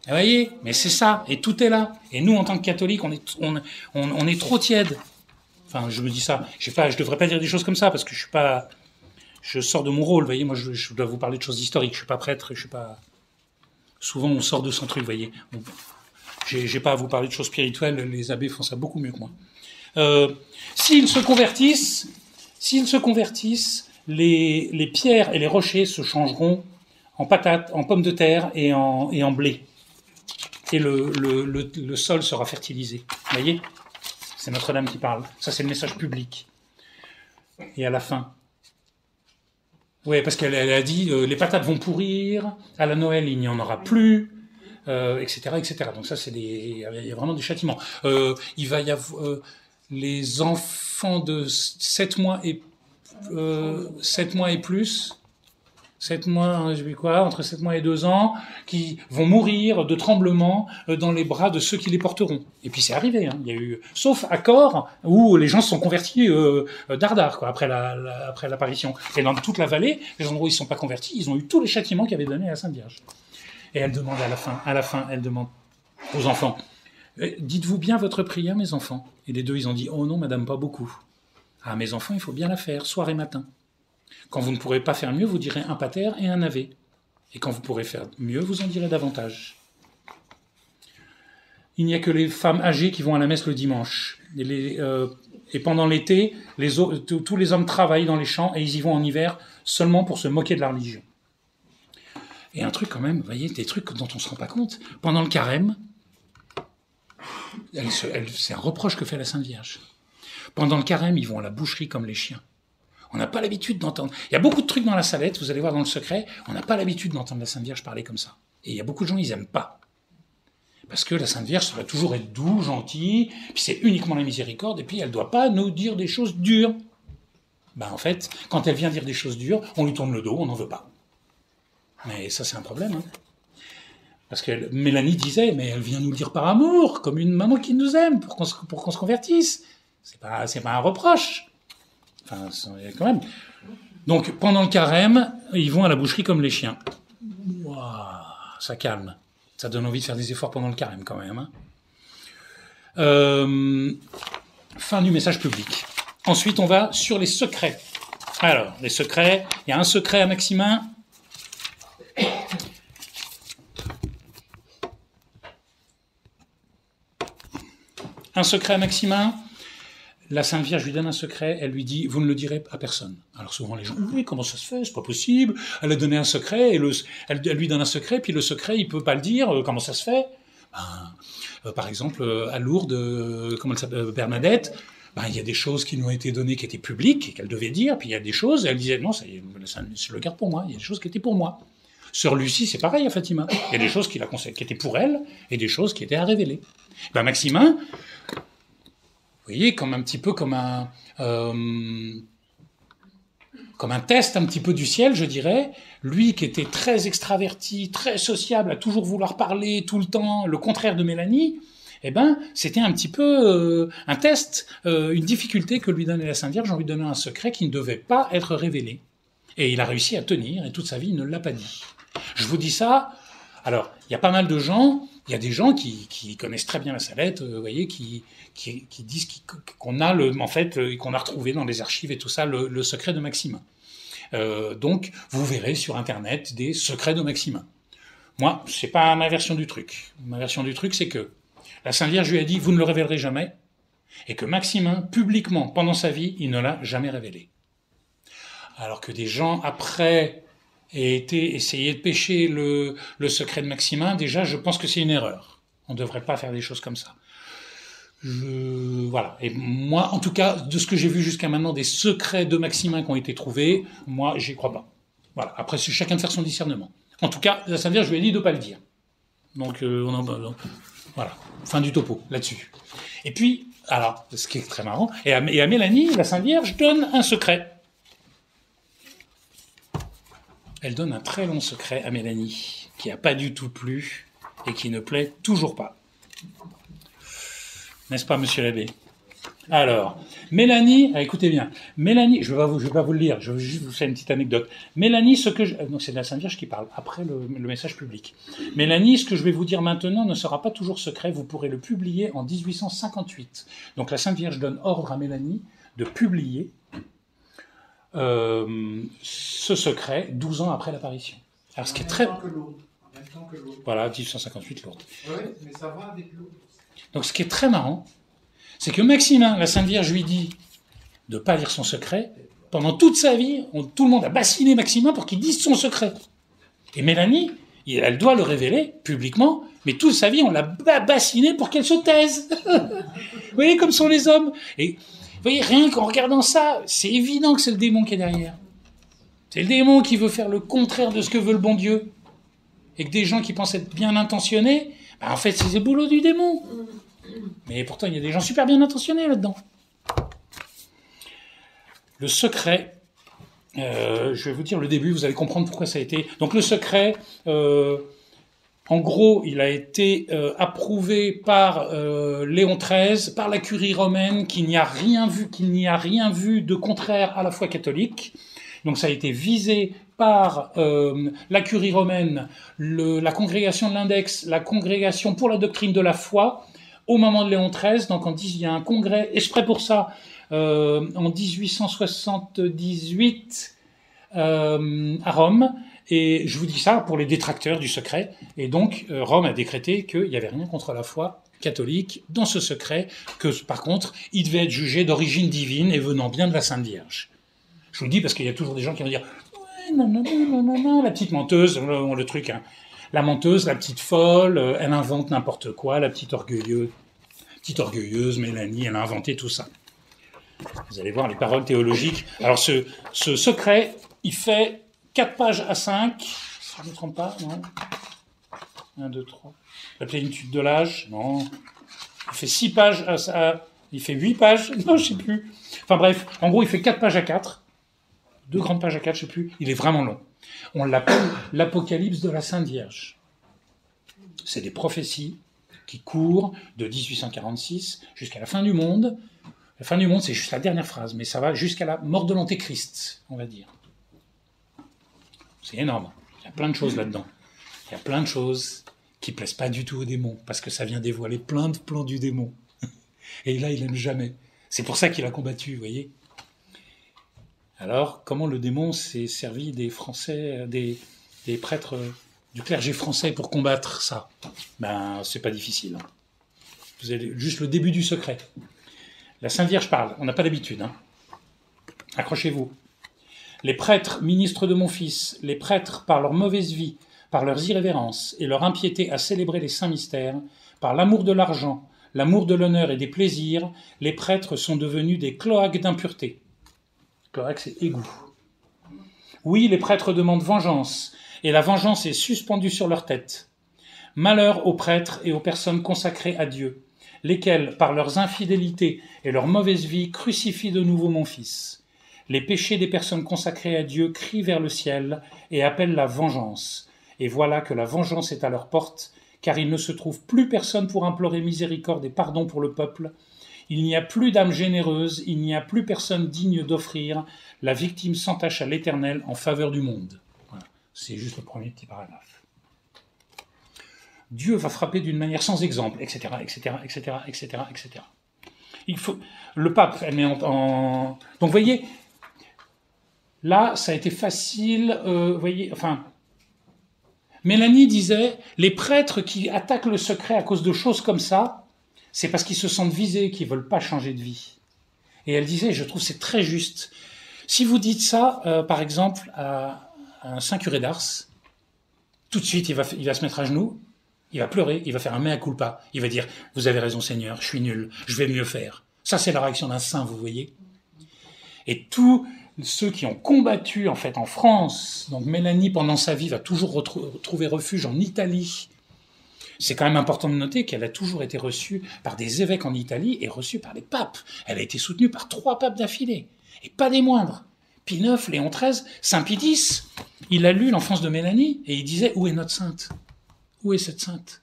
voyez? Mais c'est ça, et tout est là. Et nous, en tant que catholiques, on est trop tiède. Enfin, je me dis ça. Je devrais pas dire des choses comme ça parce que je sors de mon rôle. Vous voyez, moi, je dois vous parler de choses historiques. Je suis pas prêtre. Souvent, on sort de son truc. Vous voyez. Bon, j'ai pas à vous parler de choses spirituelles. Les abbés font ça beaucoup mieux que moi. S'ils se convertissent, les pierres et les rochers se changeront en patates, en pommes de terre et en blé. Et le sol sera fertilisé. Vous voyez? C'est Notre-Dame qui parle. Ça, c'est le message public. Et à la fin. Oui, parce qu'elle a dit, les patates vont pourrir, à la Noël, il n'y en aura plus, etc., etc. Donc ça, il y a vraiment des châtiments. Il va y avoir les enfants de 7 mois et plus, 7 mois, entre 7 mois et 2 ans, qui vont mourir de tremblements dans les bras de ceux qui les porteront. Et puis c'est arrivé, hein. Il y a eu, sauf à Corps, où les gens se sont convertis dardard, quoi, après l'apparition. Et dans toute la vallée, les endroits où ils ne sont pas convertis, ils ont eu tous les châtiments qu'avait donné la Sainte Vierge. Et elle demande à la fin, elle demande aux enfants, dites-vous bien votre prière, mes enfants? Et les deux, ils ont dit, oh non, madame, pas beaucoup. Ah, mes enfants, il faut bien la faire, soir et matin. Quand vous ne pourrez pas faire mieux, vous direz un pater et un ave. Et quand vous pourrez faire mieux, vous en direz davantage. Il n'y a que les femmes âgées qui vont à la messe le dimanche. Et pendant l'été, tous les hommes travaillent dans les champs et ils y vont en hiver seulement pour se moquer de la religion. Et un truc quand même, vous voyez, des trucs dont on ne se rend pas compte. Pendant le carême, c'est un reproche que fait la Sainte Vierge. Pendant le carême, ils vont à la boucherie comme les chiens. On n'a pas l'habitude d'entendre. Il y a beaucoup de trucs dans la Salette, vous allez voir dans le secret, on n'a pas l'habitude d'entendre la Sainte Vierge parler comme ça. Et il y a beaucoup de gens, ils n'aiment pas. Parce que la Sainte Vierge, ça va toujours être doux, gentil, puis c'est uniquement la miséricorde, et puis elle ne doit pas nous dire des choses dures. En fait, quand elle vient dire des choses dures, on lui tourne le dos, on n'en veut pas. Mais ça, c'est un problème. Hein. Parce que Mélanie disait, mais elle vient nous le dire par amour, comme une maman qui nous aime, pour qu'on se convertisse. C'est pas un reproche. Enfin, quand même. Donc, pendant le carême, ils vont à la boucherie comme les chiens. Ouah, ça calme. Ça donne envie de faire des efforts pendant le carême, quand même. Hein. Fin du message public. Ensuite, on va sur les secrets. Alors, les secrets. Il y a un secret à Maximin. Un secret à Maximin. La Sainte Vierge lui donne un secret, elle lui dit « Vous ne le direz à personne ». Alors souvent les gens « Oui, comment ça se fait? C'est pas possible. » Elle a donné un secret, elle lui donne un secret, puis le secret, il peut pas le dire. Comment ça se fait? Par exemple, à Lourdes, comment elle s'appelle, Bernadette, il y a des choses qui lui ont été données qui étaient publiques, et qu'elle devait dire, puis il y a des choses, elle disait « Non, je le garde pour moi. » Il y a des choses qui étaient pour moi. Sœur Lucie, c'est pareil à Fatima. Il y a des choses qui étaient pour elle, et des choses qui étaient à révéler. Maximin... Vous voyez, un petit peu comme un test un petit peu du ciel, je dirais. Lui qui était très extraverti, très sociable, à toujours vouloir parler tout le temps, le contraire de Mélanie, eh ben, c'était un petit peu un test, une difficulté que lui donnait la Sainte Vierge en lui donnant un secret qui ne devait pas être révélé. Et il a réussi à tenir, et toute sa vie, il ne l'a pas dit. Je vous dis ça, alors, il y a pas mal de gens, il y a des gens qui connaissent très bien la Salette, vous voyez, qui disent qu'on a en fait, qu'on a retrouvé dans les archives et tout ça, le secret de Maximin. Donc, vous verrez sur Internet des secrets de Maximin. Moi, c'est pas ma version du truc. Ma version du truc, c'est que la Sainte Vierge lui a dit, vous ne le révélerez jamais, et que Maximin, publiquement, pendant sa vie, il ne l'a jamais révélé. Alors que des gens, après, aient essayé de pêcher le secret de Maximin, déjà, je pense que c'est une erreur. On ne devrait pas faire des choses comme ça. Voilà. Et moi, en tout cas, de ce que j'ai vu jusqu'à maintenant, des secrets de Maximin qui ont été trouvés, moi, j'y crois pas. Voilà. Après, c'est chacun de faire son discernement. En tout cas, la Sainte Vierge, je lui ai dit de ne pas le dire. Donc, voilà. Fin du topo, là-dessus. Et puis, alors, ce qui est très marrant, et à Mélanie, la Sainte Vierge donne un secret. Elle donne un très long secret à Mélanie, qui n'a pas du tout plu, et qui ne plaît toujours pas. N'est-ce pas, monsieur l'abbé? Alors, Mélanie, écoutez bien, Mélanie, je vais pas vous le lire, je vais juste vous faire une petite anecdote. Mélanie, non, c'est de la Sainte Vierge qui parle, après le message public. Mélanie, ce que je vais vous dire maintenant ne sera pas toujours secret, vous pourrez le publier en 1858. Donc la Sainte Vierge donne ordre à Mélanie de publier ce secret 12 ans après l'apparition. Alors, ce qui est très...
En même temps que Lourdes.
Voilà, 1858, Lourdes.
Oui, mais ça va avec Lourdes.
Donc ce qui est très marrant, c'est que Maximin, la Sainte Vierge, lui dit de ne pas lire son secret. Pendant toute sa vie, tout le monde a bassiné Maximin pour qu'il dise son secret. Et Mélanie, elle doit le révéler publiquement, mais toute sa vie, on l'a bassiné pour qu'elle se taise. Vous voyez comme sont les hommes. Et vous voyez, rien qu'en regardant ça, c'est évident que c'est le démon qui est derrière. C'est le démon qui veut faire le contraire de ce que veut le bon Dieu. Et que des gens qui pensent être bien intentionnés, en fait, c'est le boulot du démon. Mais pourtant, il y a des gens super bien intentionnés là-dedans. Le secret, je vais vous dire le début, vous allez comprendre pourquoi ça a été... Donc le secret, en gros, il a été approuvé par Léon XIII, par la curie romaine, qu'il n'y a rien vu de contraire à la foi catholique. Donc ça a été visé par la curie romaine, la congrégation de l'Index, la congrégation pour la doctrine de la foi, au moment de Léon XIII. Donc il y a un congrès exprès pour ça, en 1878 à Rome. Et je vous dis ça pour les détracteurs du secret. Et donc Rome a décrété qu'il n'y avait rien contre la foi catholique dans ce secret, que par contre, il devait être jugé d'origine divine et venant bien de la Sainte Vierge. Je vous le dis parce qu'il y a toujours des gens qui vont dire « non, la petite menteuse, le truc, hein. La menteuse, la petite folle, elle invente n'importe quoi, la petite orgueilleuse, Mélanie, elle a inventé tout ça. » Vous allez voir les paroles théologiques. Alors ce secret, il fait 4 pages à 5, si je ne me trompe pas, non 1, 2, 3. La plénitude de l'âge, non. Il fait 6 pages il fait 8 pages, non, je ne sais plus. Enfin bref, en gros, il fait 4 pages à 4. 2 grandes pages à 4, je ne sais plus. Il est vraiment long. On l'appelle l'Apocalypse de la Sainte Vierge. C'est des prophéties qui courent de 1846 jusqu'à la fin du monde. La fin du monde, c'est juste la dernière phrase, mais ça va jusqu'à la mort de l'Antéchrist, on va dire. C'est énorme. Il y a plein de choses là-dedans. Il y a plein de choses qui ne plaisent pas du tout au démon, parce que ça vient dévoiler plein de plans du démon. Et là, il n'aime jamais. C'est pour ça qu'il a combattu, vous voyez. Alors, comment le démon s'est servi des Français, des prêtres du clergé français pour combattre ça? C'est pas difficile. Hein. Vous avez juste le début du secret. La Sainte Vierge parle, on n'a pas d'habitude. Hein. Accrochez-vous. Les prêtres, ministres de mon Fils, les prêtres, par leur mauvaise vie, par leurs irrévérences et leur impiété à célébrer les saints mystères, par l'amour de l'argent, l'amour de l'honneur et des plaisirs, les prêtres sont devenus des cloaques d'impureté. Cloaque, c'est égout. Oui, les prêtres demandent vengeance, et la vengeance est suspendue sur leur tête. Malheur aux prêtres et aux personnes consacrées à Dieu, lesquels, par leurs infidélités et leur mauvaise vie, crucifient de nouveau mon Fils. Les péchés des personnes consacrées à Dieu crient vers le ciel et appellent la vengeance. Et voilà que la vengeance est à leur porte, car il ne se trouve plus personne pour implorer miséricorde et pardon pour le peuple. Il n'y a plus d'âme généreuse, il n'y a plus personne digne d'offrir. La victime s'entache à l'Éternel en faveur du monde. Voilà. C'est juste le premier petit paragraphe. Dieu va frapper d'une manière sans exemple, etc., etc., etc., etc., etc. Il faut, le pape, elle met donc vous voyez, là, ça a été facile, voyez, enfin, Mélanie disait, les prêtres qui attaquent le secret à cause de choses comme ça, c'est parce qu'ils se sentent visés, qu'ils veulent pas changer de vie. Et elle disait, je trouve c'est très juste. Si vous dites ça, par exemple, à un saint curé d'Ars, tout de suite, il va se mettre à genoux, il va pleurer, il va faire un mea culpa, il va dire, vous avez raison Seigneur, je suis nul, je vais mieux faire. Ça, c'est la réaction d'un saint, vous voyez. Et tous ceux qui ont combattu, en fait, en France, donc Mélanie, pendant sa vie, va toujours trouver refuge en Italie. C'est quand même important de noter qu'elle a toujours été reçue par des évêques en Italie et reçue par les papes. Elle a été soutenue par 3 papes d'affilée, et pas des moindres. Pie IX, Léon XIII, Saint Pie X, il a lu l'enfance de Mélanie et il disait « Où est notre sainte ? Où est cette sainte ?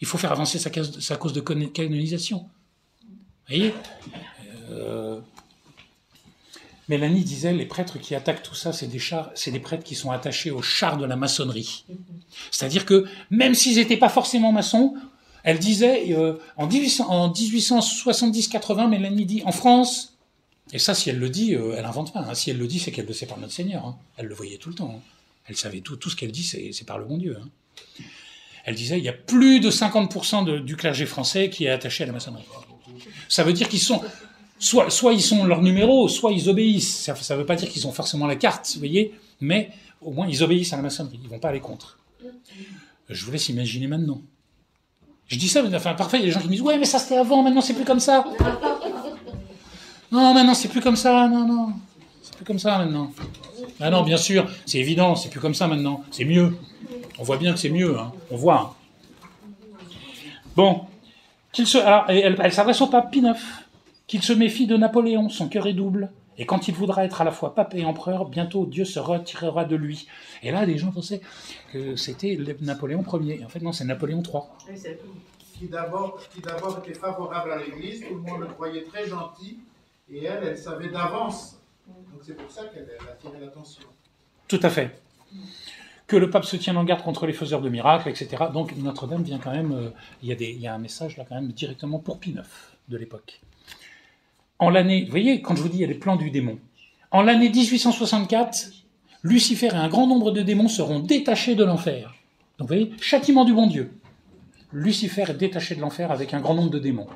Il faut faire avancer sa cause de canonisation. » Vous voyez, Mélanie disait, les prêtres qui attaquent tout ça, c'est des prêtres qui sont attachés au char de la maçonnerie. C'est-à-dire que, même s'ils n'étaient pas forcément maçons, elle disait, en 1870-80, Mélanie dit, en France, et ça, si elle le dit, elle n'invente pas, hein, si elle le dit, c'est qu'elle le sait par notre Seigneur, hein. Elle le voyait tout le temps, hein. Elle savait tout ce qu'elle dit, c'est par le bon Dieu, hein. Elle disait, il y a plus de 50% du clergé français qui est attaché à la maçonnerie. Ça veut dire qu'ils sont... Soit ils sont leur numéro, soit ils obéissent. Ça ne veut pas dire qu'ils ont forcément la carte, vous voyez, mais au moins ils obéissent à la maçonnerie, ils ne vont pas aller contre. Je vous laisse imaginer maintenant. Je dis ça, mais enfin, parfois il y a des gens qui me disent « Ouais, mais ça c'était avant, maintenant c'est plus comme ça. » Non, maintenant c'est plus comme ça, non. C'est plus comme ça maintenant. Ah non, bien sûr, c'est évident, c'est plus comme ça maintenant. C'est mieux. On voit bien que c'est mieux, hein. On voit. Hein. Bon. Alors, elle s'adresse au pape Pie IX. Qu'il se méfie de Napoléon, son cœur est double, et quand il voudra être à la fois pape et empereur, bientôt Dieu se retirera de lui. Et là, les gens pensaient que c'était Napoléon Ier. Et en fait, non, c'est Napoléon III.
Qui d'abord était favorable à l'Église, tout le monde le croyait très gentil, et elle savait d'avance. Donc c'est pour ça qu'elle attirait l'attention.
Tout à fait. Que le pape se tienne en garde contre les faiseurs de miracles, etc. Donc Notre-Dame vient quand même... Il y a un message là quand même directement pour Pie IX de l'époque. En l'année, vous voyez, quand je vous dis il y a les plans du démon, en l'année 1864, Lucifer et un grand nombre de démons seront détachés de l'enfer. Donc vous voyez, châtiment du bon Dieu. Lucifer est détaché de l'enfer avec un grand nombre de démons.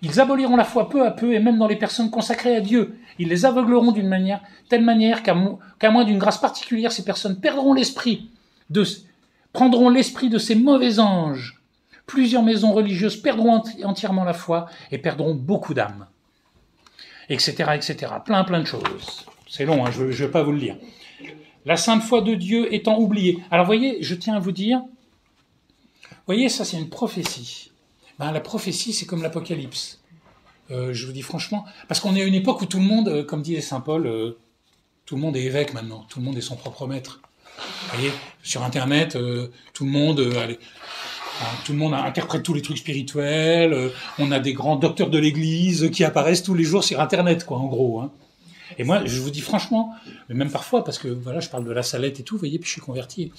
Ils aboliront la foi peu à peu, et même dans les personnes consacrées à Dieu. Ils les aveugleront telle manière qu'à moins d'une grâce particulière, ces personnes prendront l'esprit de ces mauvais anges. Plusieurs maisons religieuses perdront entièrement la foi et perdront beaucoup d'âmes. Etc., etc. Plein de choses. C'est long, hein, je ne vais pas vous le lire. La sainte foi de Dieu étant oubliée. Alors, voyez, je tiens à vous dire, voyez, ça c'est une prophétie. Ben, la prophétie, c'est comme l'Apocalypse. Je vous dis franchement, parce qu'on est à une époque où tout le monde, comme disait saint Paul, tout le monde est évêque maintenant, tout le monde est son propre maître. Vous voyez, sur Internet, tout le monde interprète tous les trucs spirituels, on a des grands docteurs de l'Église qui apparaissent tous les jours sur Internet, quoi, en gros. Hein. Et moi, je vous dis franchement, mais même parfois, parce que voilà, je parle de la Salette et tout, vous voyez, puis je suis converti.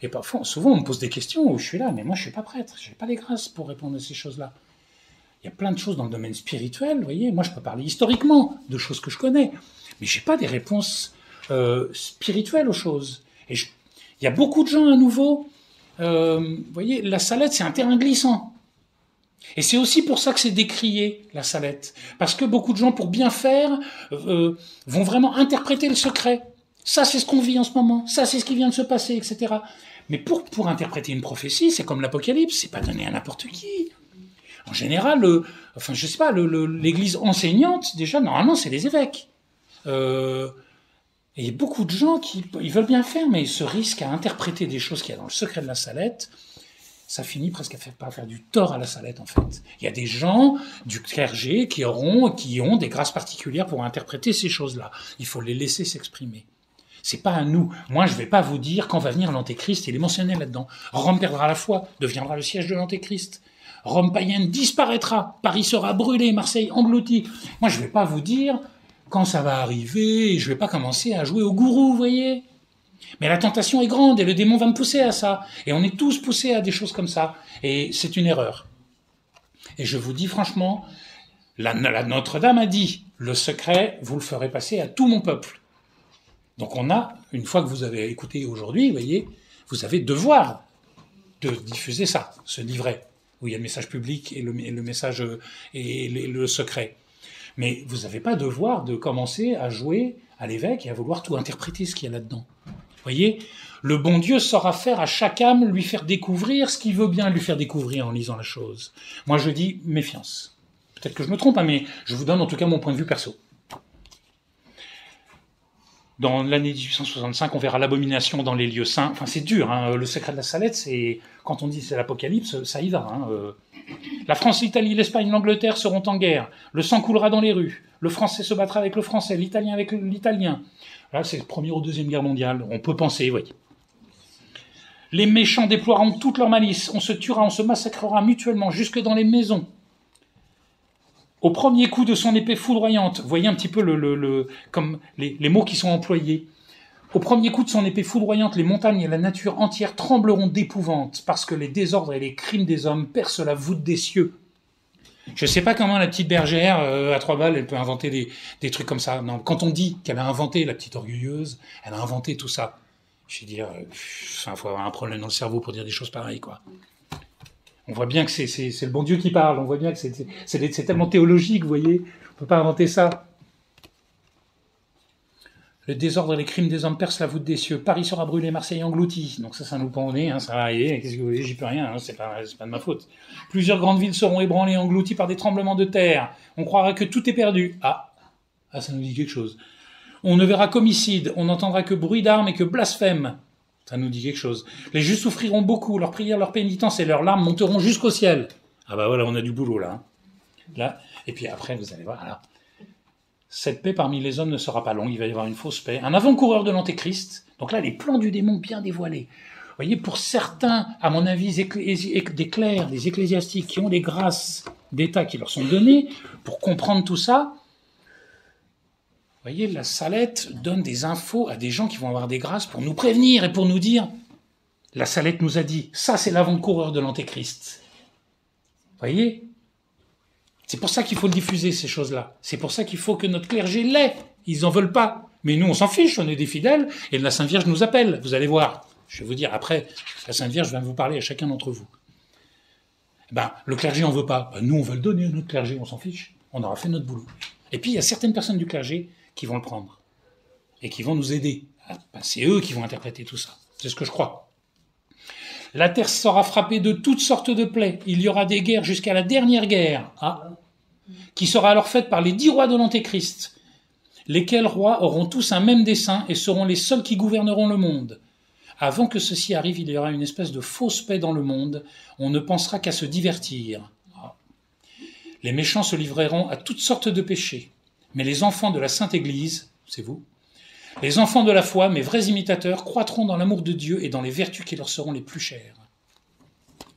Et parfois, souvent, on me pose des questions où je suis là, mais moi, je suis pas prêtre, je n'ai pas les grâces pour répondre à ces choses-là. Il y a plein de choses dans le domaine spirituel, vous voyez. Moi, je peux parler historiquement de choses que je connais, mais j'ai pas des réponses spirituelles aux choses. Et il y a beaucoup de gens, à nouveau, vous voyez, la Salette, c'est un terrain glissant. Et c'est aussi pour ça que c'est décrié, la Salette. Parce que beaucoup de gens, pour bien faire, vont vraiment interpréter le secret. Ça, c'est ce qu'on vit en ce moment. Ça, c'est ce qui vient de se passer, etc. Mais pour interpréter une prophétie, c'est comme l'Apocalypse, c'est pas donné à n'importe qui. En général, je sais pas, l'Église enseignante, déjà, normalement, c'est les évêques. Et il y a beaucoup de gens qui ils veulent bien faire, mais ils se risquent à interpréter des choses qu'il y a dans le secret de la Salette. Ça finit presque par faire du tort à la Salette, en fait. Il y a des gens du clergé qui ont des grâces particulières pour interpréter ces choses-là. Il faut les laisser s'exprimer. C'est pas à nous. Moi, je vais pas vous dire quand va venir l'Antéchrist, il est mentionné là-dedans. Rome perdra la foi, deviendra le siège de l'Antéchrist. Rome païenne disparaîtra, Paris sera brûlé, Marseille englouti. Moi, je vais pas vous dire quand ça va arriver, et je vais pas commencer à jouer au gourou, vous voyez. Mais la tentation est grande, et le démon va me pousser à ça. Et on est tous poussés à des choses comme ça. Et c'est une erreur. Et je vous dis franchement, la Notre-Dame a dit, le secret, vous le ferez passer à tout mon peuple. Donc on a, une fois que vous avez écouté aujourd'hui, vous voyez, vous avez devoir de diffuser ça, ce livret, où il y a le message public et le message et le secret. Mais vous n'avez pas devoir de commencer à jouer à l'évêque et à vouloir tout interpréter ce qu'il y a là-dedans. Vous voyez, le bon Dieu saura faire à chaque âme, lui faire découvrir ce qu'il veut bien lui faire découvrir en lisant la chose. Moi je dis méfiance. Peut-être que je me trompe, hein, mais je vous donne en tout cas mon point de vue perso. Dans l'année 1865, on verra l'abomination dans les lieux saints. Enfin, c'est dur, hein. Le secret de la Salette, c'est quand on dit c'est l'Apocalypse, ça y va. Hein. La France, l'Italie, l'Espagne, l'Angleterre seront en guerre. Le sang coulera dans les rues. Le Français se battra avec le Français, l'Italien avec l'Italien. Là, c'est la Première ou Deuxième Guerre mondiale. On peut penser, vous voyez. Les méchants déploieront toute leur malice. On se tuera, on se massacrera mutuellement, jusque dans les maisons. Au premier coup de son épée foudroyante, vous voyez un petit peu comme les mots qui sont employés. Au premier coup de son épée foudroyante, les montagnes et la nature entière trembleront d'épouvante, parce que les désordres et les crimes des hommes percent la voûte des cieux. Je ne sais pas comment la petite bergère, à 3 balles, elle peut inventer des trucs comme ça. Non, quand on dit qu'elle a inventé, la petite orgueilleuse, elle a inventé tout ça. Je vais dire, faut avoir un problème dans le cerveau pour dire des choses pareilles, quoi. On voit bien que c'est le bon Dieu qui parle, on voit bien que c'est tellement théologique, vous voyez, on ne peut pas inventer ça. Le désordre et les crimes des hommes percent la voûte des cieux, Paris sera brûlé, Marseille englouti. Donc ça nous pend au nez, hein, ça va arriver, qu'est-ce que vous voulez, j'y peux rien, hein, c'est pas de ma faute. Plusieurs grandes villes seront ébranlées, englouties par des tremblements de terre. On croira que tout est perdu. Ah, ça nous dit quelque chose. On ne verra qu'homicide, on n'entendra que bruit d'armes et que blasphème. Ça nous dit quelque chose. Les justes souffriront beaucoup, leurs prières, leurs pénitences et leurs larmes monteront jusqu'au ciel. Ah bah voilà, on a du boulot là. Hein. Là. Et puis après, vous allez voir, là. Cette paix parmi les hommes ne sera pas longue, il va y avoir une fausse paix. Un avant-coureur de l'Antéchrist. Donc là, les plans du démon bien dévoilés. Vous voyez, pour certains, à mon avis, des clercs, des ecclésiastiques qui ont des grâces d'État qui leur sont données, pour comprendre tout ça, vous voyez, la Salette donne des infos à des gens qui vont avoir des grâces pour nous prévenir et pour nous dire, la Salette nous a dit, ça c'est l'avant-coureur de l'Antéchrist. Vous voyez ? C'est pour ça qu'il faut le diffuser, ces choses-là. C'est pour ça qu'il faut que notre clergé l'ait. Ils n'en veulent pas. Mais nous, on s'en fiche, on est des fidèles, et la Sainte Vierge nous appelle. Vous allez voir. Je vais vous dire, après, la Sainte Vierge va vous parler à chacun d'entre vous. Le clergé n'en veut pas. Nous, on va le donner à notre clergé, on s'en fiche. On aura fait notre boulot. Et puis, il y a certaines personnes du clergé qui vont le prendre et qui vont nous aider. C'est eux qui vont interpréter tout ça. C'est ce que je crois. La terre sera frappée de toutes sortes de plaies. Il y aura des guerres jusqu'à la dernière guerre, qui sera alors faite par les 10 rois de l'Antéchrist, lesquels rois auront tous un même dessein et seront les seuls qui gouverneront le monde. Avant que ceci arrive, il y aura une espèce de fausse paix dans le monde. On ne pensera qu'à se divertir. Les méchants se livreront à toutes sortes de péchés. Mais les enfants de la Sainte Église, c'est vous, les enfants de la foi, mes vrais imitateurs, croîtront dans l'amour de Dieu et dans les vertus qui leur seront les plus chères.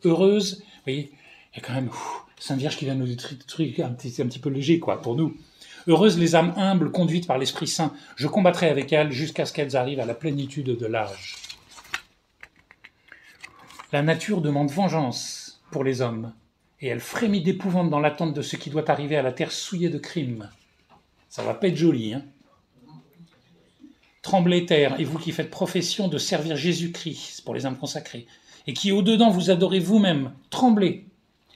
Heureuse, vous voyez, il y a quand même Sainte Vierge qui vient nous dire des trucs un petit peu léger, quoi, pour nous. Heureuses les âmes humbles conduites par l'Esprit Saint, je combattrai avec elles jusqu'à ce qu'elles arrivent à la plénitude de l'âge. La nature demande vengeance pour les hommes, et elle frémit d'épouvante dans l'attente de ce qui doit arriver à la terre souillée de crimes. Ça va pas être joli, hein. Tremblez terre, et vous qui faites profession de servir Jésus-Christ pour les âmes consacrées, et qui au-dedans vous adorez vous-même, tremblez,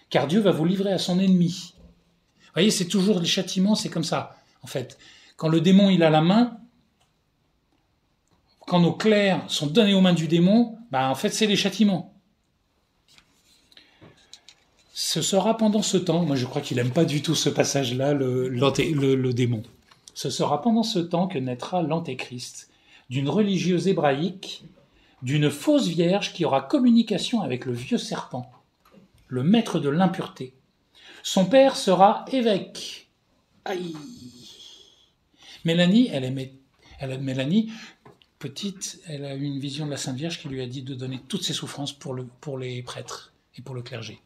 car Dieu va vous livrer à son ennemi. Vous voyez, c'est toujours les châtiments, c'est comme ça, en fait. Quand le démon, il a la main, quand nos clercs sont donnés aux mains du démon, en fait, c'est les châtiments. Ce sera pendant ce temps, moi je crois qu'il n'aime pas du tout ce passage-là, le démon. Ce sera pendant ce temps que naîtra l'Antéchrist, d'une religieuse hébraïque, d'une fausse vierge qui aura communication avec le vieux serpent, le maître de l'impureté. Son père sera évêque. Aïe. Mélanie, Mélanie, petite, elle a eu une vision de la Sainte Vierge qui lui a dit de donner toutes ses souffrances pour les prêtres et pour le clergé.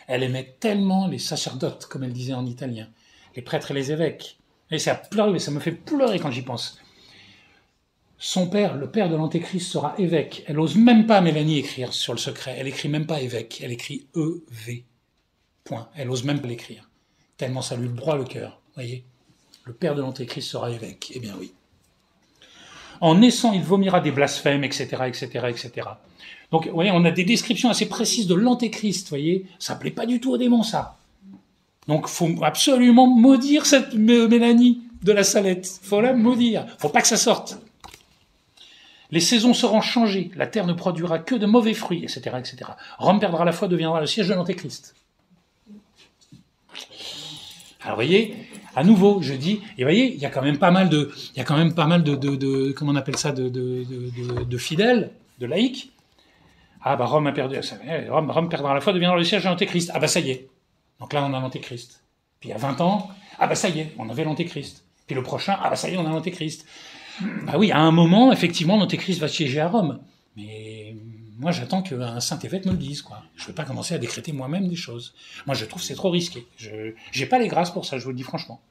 Elle aimait tellement les sacerdotes, comme elle disait en italien, les prêtres et les évêques. Et ça me fait pleurer quand j'y pense. Son père, le père de l'Antéchrist, sera évêque. Elle n'ose même pas, Mélanie, écrire sur le secret. Elle écrit même pas évêque, elle écrit E-V. Point. Elle n'ose même pas l'écrire. Tellement ça lui broie le cœur. Voyez, le père de l'Antéchrist sera évêque. Eh bien oui. En naissant, il vomira des blasphèmes, etc., etc., etc. Donc, vous voyez, on a des descriptions assez précises de l'Antéchrist, vous voyez. Ça ne plaît pas du tout aux démons, ça. Donc, il faut absolument maudire cette Mélanie de la Salette. Il faut la maudire. Il ne faut pas que ça sorte. Les saisons seront changées. La terre ne produira que de mauvais fruits, etc., etc. Rome perdra la foi, deviendra le siège de l'Antéchrist. Alors, vous voyez, à nouveau, je dis, et vous voyez, il y a quand même pas mal de comment on appelle ça, de fidèles, de laïcs. Ah, bah, Rome a perdu, Rome perdra la foi, deviendra le siège de l'Antéchrist. Ah, bah, ça y est. Donc là, on a l'Antéchrist. Puis il y a 20 ans, ah, bah, ça y est, on avait l'Antéchrist. Puis le prochain, ah, bah, ça y est, on a l'Antéchrist. Bah oui, à un moment, effectivement, l'Antéchrist va siéger à Rome. Mais moi, j'attends qu'un saint évêque me le dise, quoi. Je ne vais pas commencer à décréter moi-même des choses. Moi, je trouve que c'est trop risqué. Je n'ai pas les grâces pour ça, je vous le dis franchement.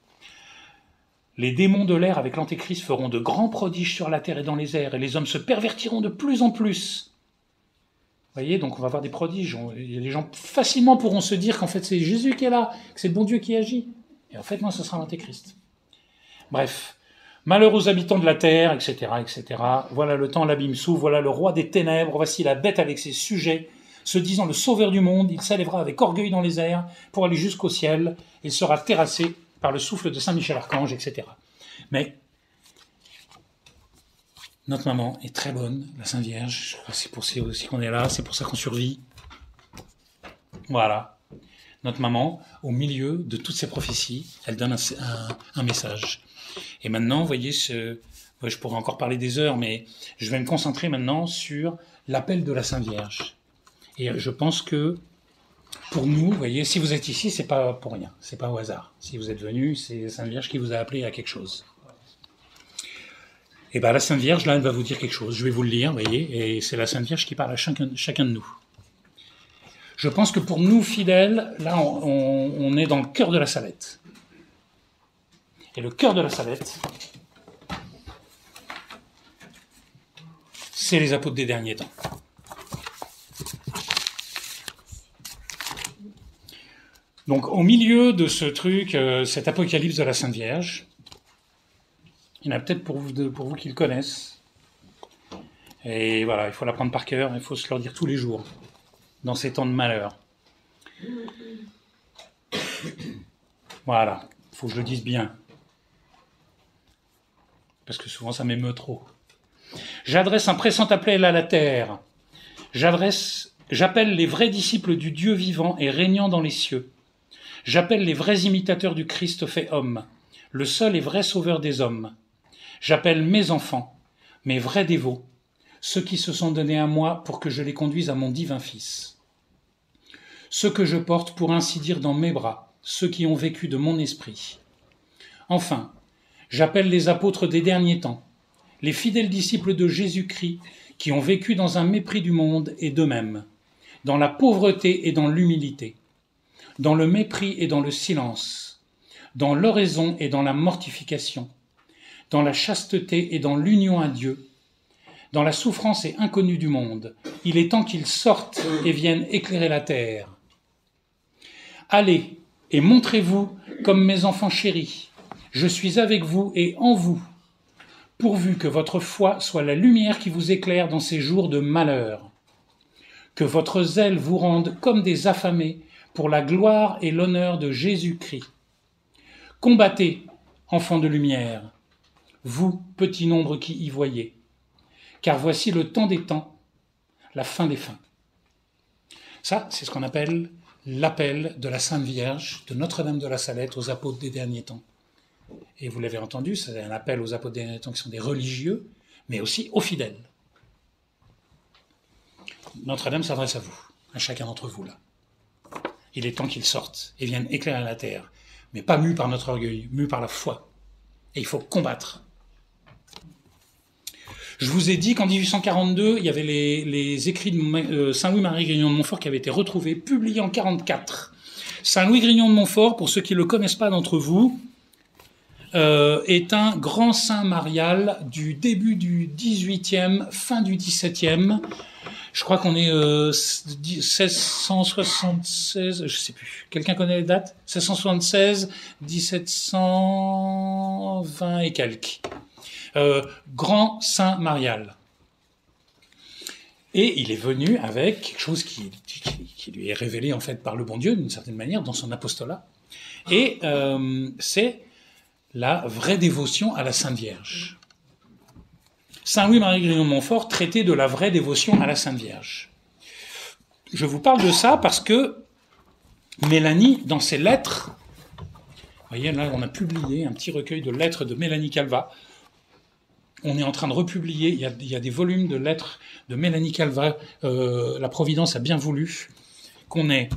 Les démons de l'air avec l'Antéchrist feront de grands prodiges sur la terre et dans les airs, et les hommes se pervertiront de plus en plus. Vous voyez, donc on va avoir des prodiges. Les gens facilement pourront se dire qu'en fait c'est Jésus qui est là, que c'est le bon Dieu qui agit. Et en fait, non, ce sera l'Antéchrist. Bref. Malheur aux habitants de la terre, etc., etc. Voilà le temps, l'abîme s'ouvre, voilà le roi des ténèbres, voici la bête avec ses sujets, se disant le sauveur du monde, il s'élèvera avec orgueil dans les airs pour aller jusqu'au ciel, il sera terrassé par le souffle de Saint Michel Archange, etc. Mais notre maman est très bonne, la Sainte Vierge, c'est pour ça aussi qu'on est là, c'est pour ça qu'on survit. Voilà. Notre maman, au milieu de toutes ces prophéties, elle donne un message. Et maintenant, vous voyez, je pourrais encore parler des heures, mais je vais me concentrer maintenant sur l'appel de la Sainte Vierge. Et je pense que, pour nous, vous voyez, si vous êtes ici, c'est pas pour rien, c'est pas au hasard. Si vous êtes venu, c'est la Sainte Vierge qui vous a appelé à quelque chose. Et bien, la Sainte Vierge, là, elle va vous dire quelque chose. Je vais vous le lire, vous voyez, et c'est la Sainte Vierge qui parle à chacun de nous. Je pense que pour nous, fidèles, là, on est dans le cœur de la Salette. Et le cœur de la Salette, c'est les apôtres des derniers temps. Donc, au milieu de ce truc, cet apocalypse de la Sainte Vierge, il y en a peut-être pour vous qui le connaissent. Et voilà, il faut l'apprendre par cœur, il faut se le dire tous les jours, dans ces temps de malheur. Voilà, il faut que je le dise bien. Parce que souvent ça m'émeut trop. J'adresse un pressant appel à la terre. J'appelle les vrais disciples du Dieu vivant et régnant dans les cieux. J'appelle les vrais imitateurs du Christ fait homme, le seul et vrai sauveur des hommes. J'appelle mes enfants, mes vrais dévots, ceux qui se sont donnés à moi pour que je les conduise à mon divin Fils. Ceux que je porte pour ainsi dire dans mes bras, ceux qui ont vécu de mon esprit. Enfin, j'appelle les apôtres des derniers temps, les fidèles disciples de Jésus-Christ qui ont vécu dans un mépris du monde et d'eux-mêmes, dans la pauvreté et dans l'humilité, dans le mépris et dans le silence, dans l'oraison et dans la mortification, dans la chasteté et dans l'union à Dieu, dans la souffrance et inconnue du monde. Il est temps qu'ils sortent et viennent éclairer la terre. Allez et montrez-vous comme mes enfants chéris. Je suis avec vous et en vous, pourvu que votre foi soit la lumière qui vous éclaire dans ces jours de malheur. Que votre zèle vous rende comme des affamés pour la gloire et l'honneur de Jésus-Christ. Combattez, enfants de lumière, vous, petit nombre qui y voyez, car voici le temps des temps, la fin des fins. Ça, c'est ce qu'on appelle l'appel de la Sainte Vierge, de Notre-Dame de la Salette aux apôtres des derniers temps. Et vous l'avez entendu, c'est un appel aux apôtres des derniers temps qui sont des religieux, mais aussi aux fidèles. Notre-Dame s'adresse à vous, à chacun d'entre vous là. Il est temps qu'ils sortent et viennent éclairer la terre, mais pas mus par notre orgueil, mus par la foi. Et il faut combattre. Je vous ai dit qu'en 1842, il y avait les écrits de Saint-Louis-Marie Grignon de Montfort qui avaient été retrouvés, publiés en 1944. Saint-Louis Grignon de Montfort, pour ceux qui ne le connaissent pas d'entre vous, est un grand saint marial du début du XVIIIe, fin du XVIIe. Je crois qu'on est 1676, je sais plus. Quelqu'un connaît les dates? 1676, 1720 et quelques. Grand saint marial. Et il est venu avec quelque chose qui lui est révélé en fait par le bon Dieu d'une certaine manière dans son apostolat. Et c'est la vraie dévotion à la Sainte Vierge. Saint Louis-Marie Grignon de Montfort traitait de la vraie dévotion à la Sainte Vierge. Je vous parle de ça parce que Mélanie, dans ses lettres, vous voyez là, on a publié un petit recueil de lettres de Mélanie Calvat. On est en train de republier, il y a des volumes de lettres de Mélanie Calvat. La Providence a bien voulu qu'on ait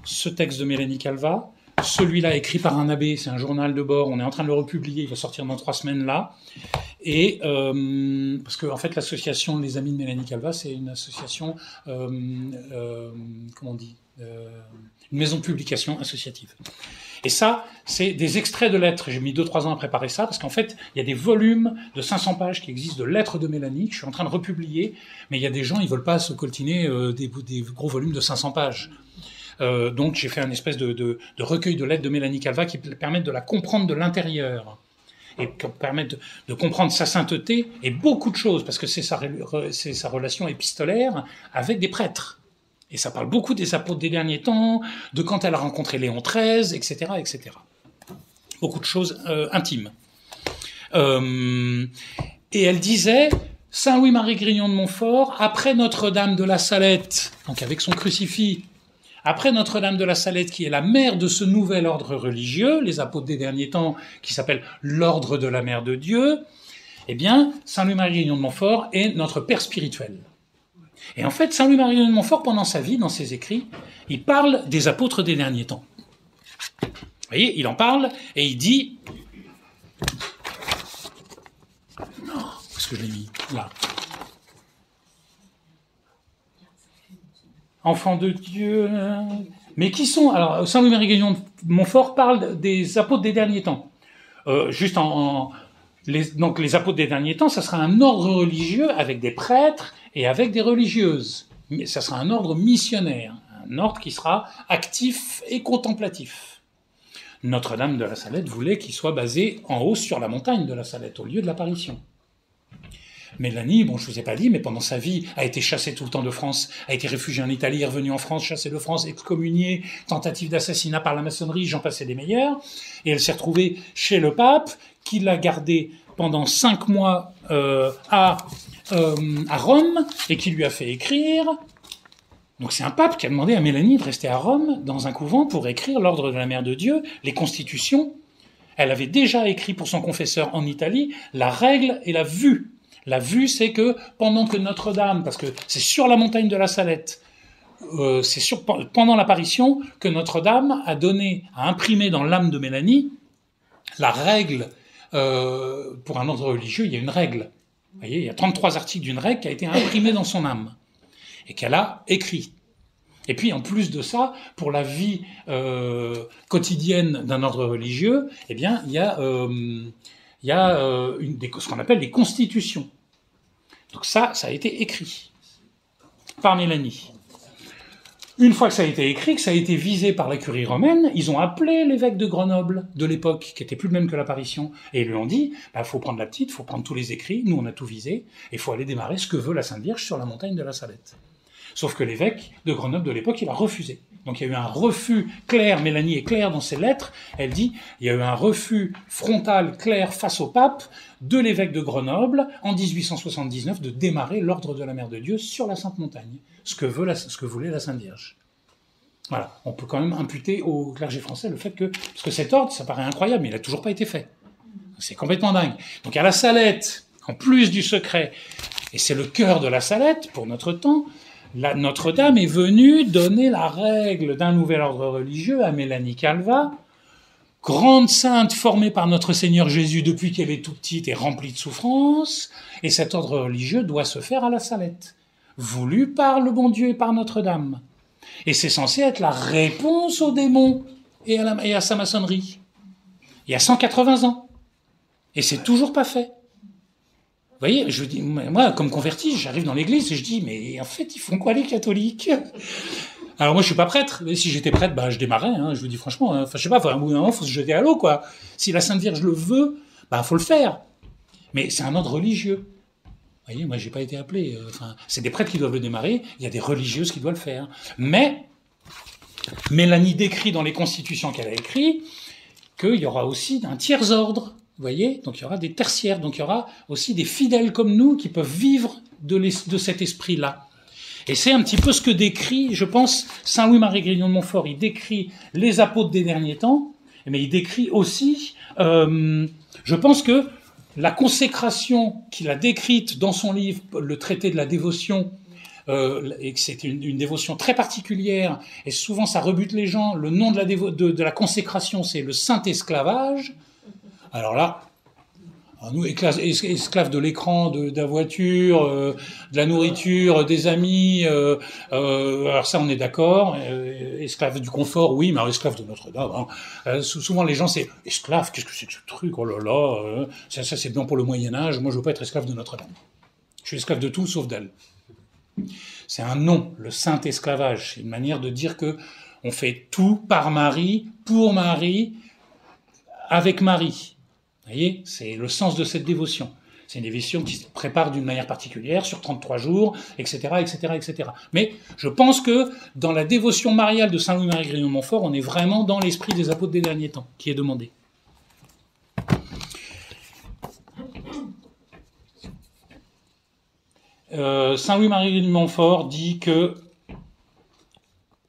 ce texte de Mélanie Calvat, celui-là écrit par un abbé, c'est un journal de bord, on est en train de le republier, il va sortir dans 3 semaines là. Et parce que en fait l'association Les Amis de Mélanie Calvat, c'est une association, comment on dit, une maison de publication associative. Et ça, c'est des extraits de lettres. J'ai mis 2-3 ans à préparer ça, parce qu'en fait, il y a des volumes de 500 pages qui existent de lettres de Mélanie, que je suis en train de republier, mais il y a des gens, ils veulent pas se coltiner des gros volumes de 500 pages. Donc j'ai fait un espèce de recueil de lettres de Mélanie Calvat qui permettent de la comprendre de l'intérieur et qui permettent de comprendre sa sainteté et beaucoup de choses, parce que c'est sa relation épistolaire avec des prêtres. Et ça parle beaucoup des apôtres des derniers temps, de quand elle a rencontré Léon XIII, etc., etc. Beaucoup de choses intimes. Et elle disait, Saint Louis-Marie Grignon de Montfort, après Notre-Dame de la Salette, donc avec son crucifix, après Notre-Dame de la Salette, qui est la mère de ce nouvel ordre religieux, les apôtres des derniers temps, qui s'appelle l'ordre de la Mère de Dieu, eh bien, Saint Louis-Marie Grignon de Montfort est notre père spirituel. Et en fait, Saint Louis-Marie Grignon de Montfort, pendant sa vie, dans ses écrits, il parle des apôtres des derniers temps. Vous voyez, il en parle et il dit... Non, où est-ce que je l'ai mis? Là. Enfants de Dieu... Mais qui sont... Alors, Saint Louis-Marie Grignon de Montfort parle des apôtres des derniers temps. Juste donc les apôtres des derniers temps, ça sera un ordre religieux avec des prêtres et avec des religieuses. Mais ça sera un ordre missionnaire, un ordre qui sera actif et contemplatif. Notre-Dame de la Salette voulait qu'il soit basé en haut sur la montagne de la Salette, au lieu de l'apparition. Mélanie, bon, je vous ai pas dit, mais pendant sa vie, a été chassée tout le temps de France, a été réfugiée en Italie, est revenue en France, chassée de France, excommuniée, tentative d'assassinat par la maçonnerie, j'en passais des meilleurs, et elle s'est retrouvée chez le pape, qui l'a gardée pendant 5 mois à Rome, et qui lui a fait écrire. Donc c'est un pape qui a demandé à Mélanie de rester à Rome, dans un couvent, pour écrire l'ordre de la Mère de Dieu, les constitutions. Elle avait déjà écrit pour son confesseur en Italie la règle et la vue. La vue, c'est que pendant que Notre-Dame, parce que c'est sur la montagne de la Salette, pendant l'apparition que Notre-Dame a imprimé dans l'âme de Mélanie la règle, pour un ordre religieux, il y a une règle. Vous voyez, il y a 33 articles d'une règle qui a été imprimée dans son âme et qu'elle a écrit. Et puis, en plus de ça, pour la vie quotidienne d'un ordre religieux, eh bien, il y a ce qu'on appelle les constitutions. Donc ça a été écrit par Mélanie. Une fois que ça a été écrit, que ça a été visé par la curie romaine, ils ont appelé l'évêque de Grenoble de l'époque, qui était plus le même que l'apparition, et ils lui ont dit, faut prendre la petite, faut prendre tous les écrits, nous on a tout visé, et il faut aller démarrer ce que veut la Sainte Vierge sur la montagne de la Salette. Sauf que l'évêque de Grenoble de l'époque, il a refusé. Donc il y a eu un refus clair, Mélanie est claire dans ses lettres, elle dit, il y a eu un refus frontal clair face au pape de l'évêque de Grenoble en 1879 de démarrer l'ordre de la Mère de Dieu sur la Sainte Montagne, ce que voulait la Sainte Vierge. Voilà, on peut quand même imputer au clergé français le fait que, parce que cet ordre, ça paraît incroyable, mais il n'a toujours pas été fait. C'est complètement dingue. Donc à la Salette, en plus du secret, et c'est le cœur de la Salette pour notre temps, Notre-Dame est venue donner la règle d'un nouvel ordre religieux à Mélanie Calvat, grande sainte formée par notre Seigneur Jésus depuis qu'elle est toute petite et remplie de souffrance, et cet ordre religieux doit se faire à la Salette, voulu par le bon Dieu et par Notre-Dame. Et c'est censé être la réponse aux démons et à sa maçonnerie. Il y a 180 ans. Et c'est toujours pas fait. Vous voyez, je dis, moi, comme converti, j'arrive dans l'église et je dis, mais en fait, ils font quoi les catholiques? Alors moi, je suis pas prêtre. Mais si j'étais prêtre, je démarrais. Je vous dis franchement. Enfin, je sais pas. À un moment, faut se jeter à l'eau, quoi. Si la Sainte Vierge le veut, faut le faire. Mais c'est un ordre religieux. Vous voyez, moi, j'ai pas été appelé. C'est des prêtres qui doivent le démarrer. Il y a des religieuses qui doivent le faire. Mais Mélanie décrit dans les constitutions qu'elle a écrites qu'il y aura aussi un tiers ordre. Vous voyez, donc il y aura des tertiaires, donc il y aura aussi des fidèles comme nous qui peuvent vivre de cet esprit-là. Et c'est un petit peu ce que décrit, je pense, Saint Louis-Marie Grignon de Montfort. Il décrit les apôtres des derniers temps, mais il décrit aussi, je pense que la consécration qu'il a décrite dans son livre, le traité de la dévotion, et que c'est une dévotion très particulière, et souvent ça rebute les gens. Le nom de la consécration, c'est le saint esclavage. Alors là, nous, esclaves de l'écran, de la voiture, de la nourriture, des amis, alors ça on est d'accord, esclaves du confort, oui, mais alors esclaves de Notre-Dame. Souvent les gens c'est esclaves, qu'est-ce que c'est que ce truc, oh là là, ça c'est bien pour le Moyen-Âge, moi je veux pas être esclave de Notre-Dame. Je suis esclave de tout sauf d'elle. C'est un nom, le saint esclavage, c'est une manière de dire que on fait tout par Marie, pour Marie, avec Marie. Vous voyez, c'est le sens de cette dévotion. C'est une dévotion qui se prépare d'une manière particulière, sur 33 jours, etc., etc., etc. Mais je pense que dans la dévotion mariale de Saint Louis-Marie Grignon de Montfort, on est vraiment dans l'esprit des apôtres des derniers temps, qui est demandé. Saint Louis-Marie Grignon de Montfort dit que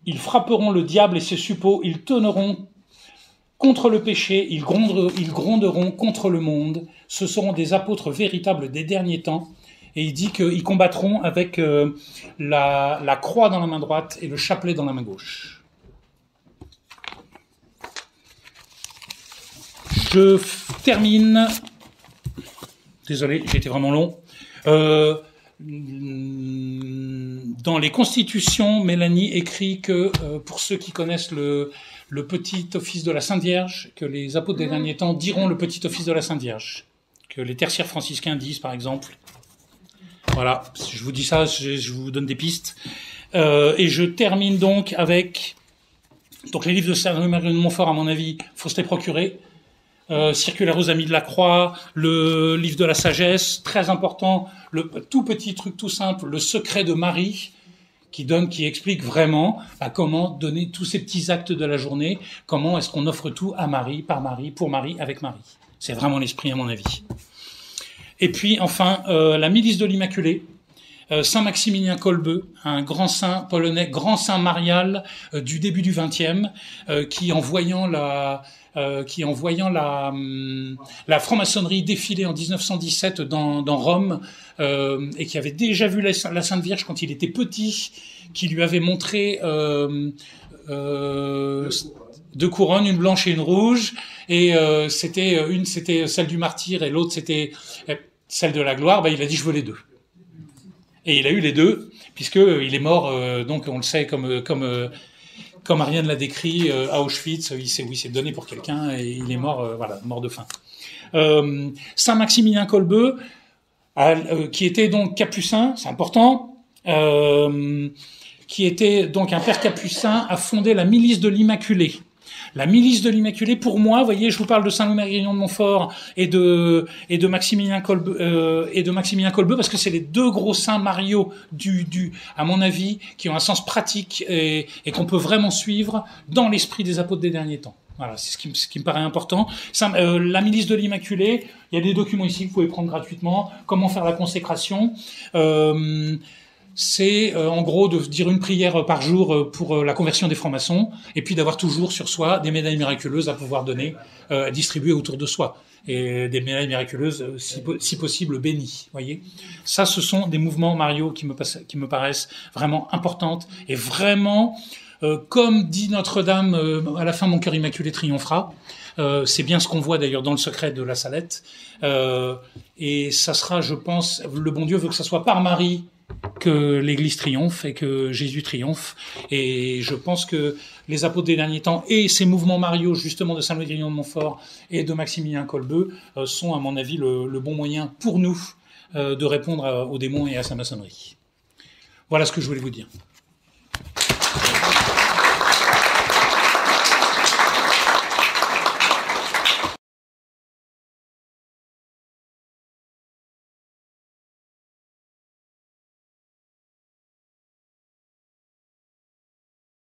ils frapperont le diable et ses suppôts, ils tonneront contre le péché, ils gronderont contre le monde. Ce seront des apôtres véritables des derniers temps. Et il dit qu'ils combattront avec la croix dans la main droite et le chapelet dans la main gauche. Je termine. Désolé, j'ai été vraiment long. Dans les constitutions, Mélanie écrit que pour ceux qui connaissent le petit office de la Sainte Vierge, que les apôtres des derniers temps diront le petit office de la Sainte Vierge, que les tertiaires franciscains disent, par exemple. Voilà, je vous dis ça, je vous donne des pistes. Et je termine donc avec les livres de Saint Louis-Marie de Montfort, à mon avis, faut se les procurer. Circulaire aux Amis de la Croix, le livre de la sagesse, très important, le tout petit truc tout simple, le secret de Marie, qui explique vraiment comment donner tous ces petits actes de la journée, comment est-ce qu'on offre tout à Marie, par Marie, pour Marie, avec Marie. C'est vraiment l'esprit à mon avis. Et puis enfin, la milice de l'Immaculée, Saint Maximilien Kolbe, un grand saint polonais, grand saint marial du début du XXe, qui en voyant la franc-maçonnerie défiler en 1917 dans Rome, et qui avait déjà vu la Sainte Vierge quand il était petit, qui lui avait montré deux couronnes, une blanche et une rouge, et une c'était celle du martyr et l'autre c'était celle de la gloire. Il a dit je veux les deux. Et il a eu les deux, puisque il est mort, donc on le sait comme Ariane l'a décrit, à Auschwitz, il s'est donné pour quelqu'un et il est mort, mort de faim. Saint Maximilien Kolbe, qui était donc capucin, c'est important, qui était donc un père capucin, a fondé la milice de l'Immaculée. La milice de l'Immaculée, pour moi, vous voyez, je vous parle de Saint Louis-Marie Grignon de Montfort et de Maximilien Kolbe, parce que c'est les deux gros saints mariaux à mon avis, qui ont un sens pratique et qu'on peut vraiment suivre dans l'esprit des apôtres des derniers temps. Voilà, c'est ce qui me paraît important. La milice de l'Immaculée, il y a des documents ici que vous pouvez prendre gratuitement. Comment faire la consécration. C'est en gros de dire une prière par jour pour la conversion des francs-maçons, et puis d'avoir toujours sur soi des médailles miraculeuses à pouvoir donner, distribuer autour de soi, et des médailles miraculeuses si possible bénies. Voyez, ça, ce sont des mouvements mariaux qui me paraissent vraiment importantes et vraiment, comme dit Notre-Dame à la fin, mon cœur immaculé triomphera. C'est bien ce qu'on voit d'ailleurs dans le secret de la Salette. Et ça sera, je pense, le bon Dieu veut que ça soit par Marie que l'Église triomphe et que Jésus triomphe. Et je pense que les apôtres des derniers temps et ces mouvements mariaux justement de Saint-Louis Grignon de Montfort et de Maximilien Kolbe sont à mon avis le bon moyen pour nous de répondre aux démons et à sa maçonnerie. Voilà ce que je voulais vous dire.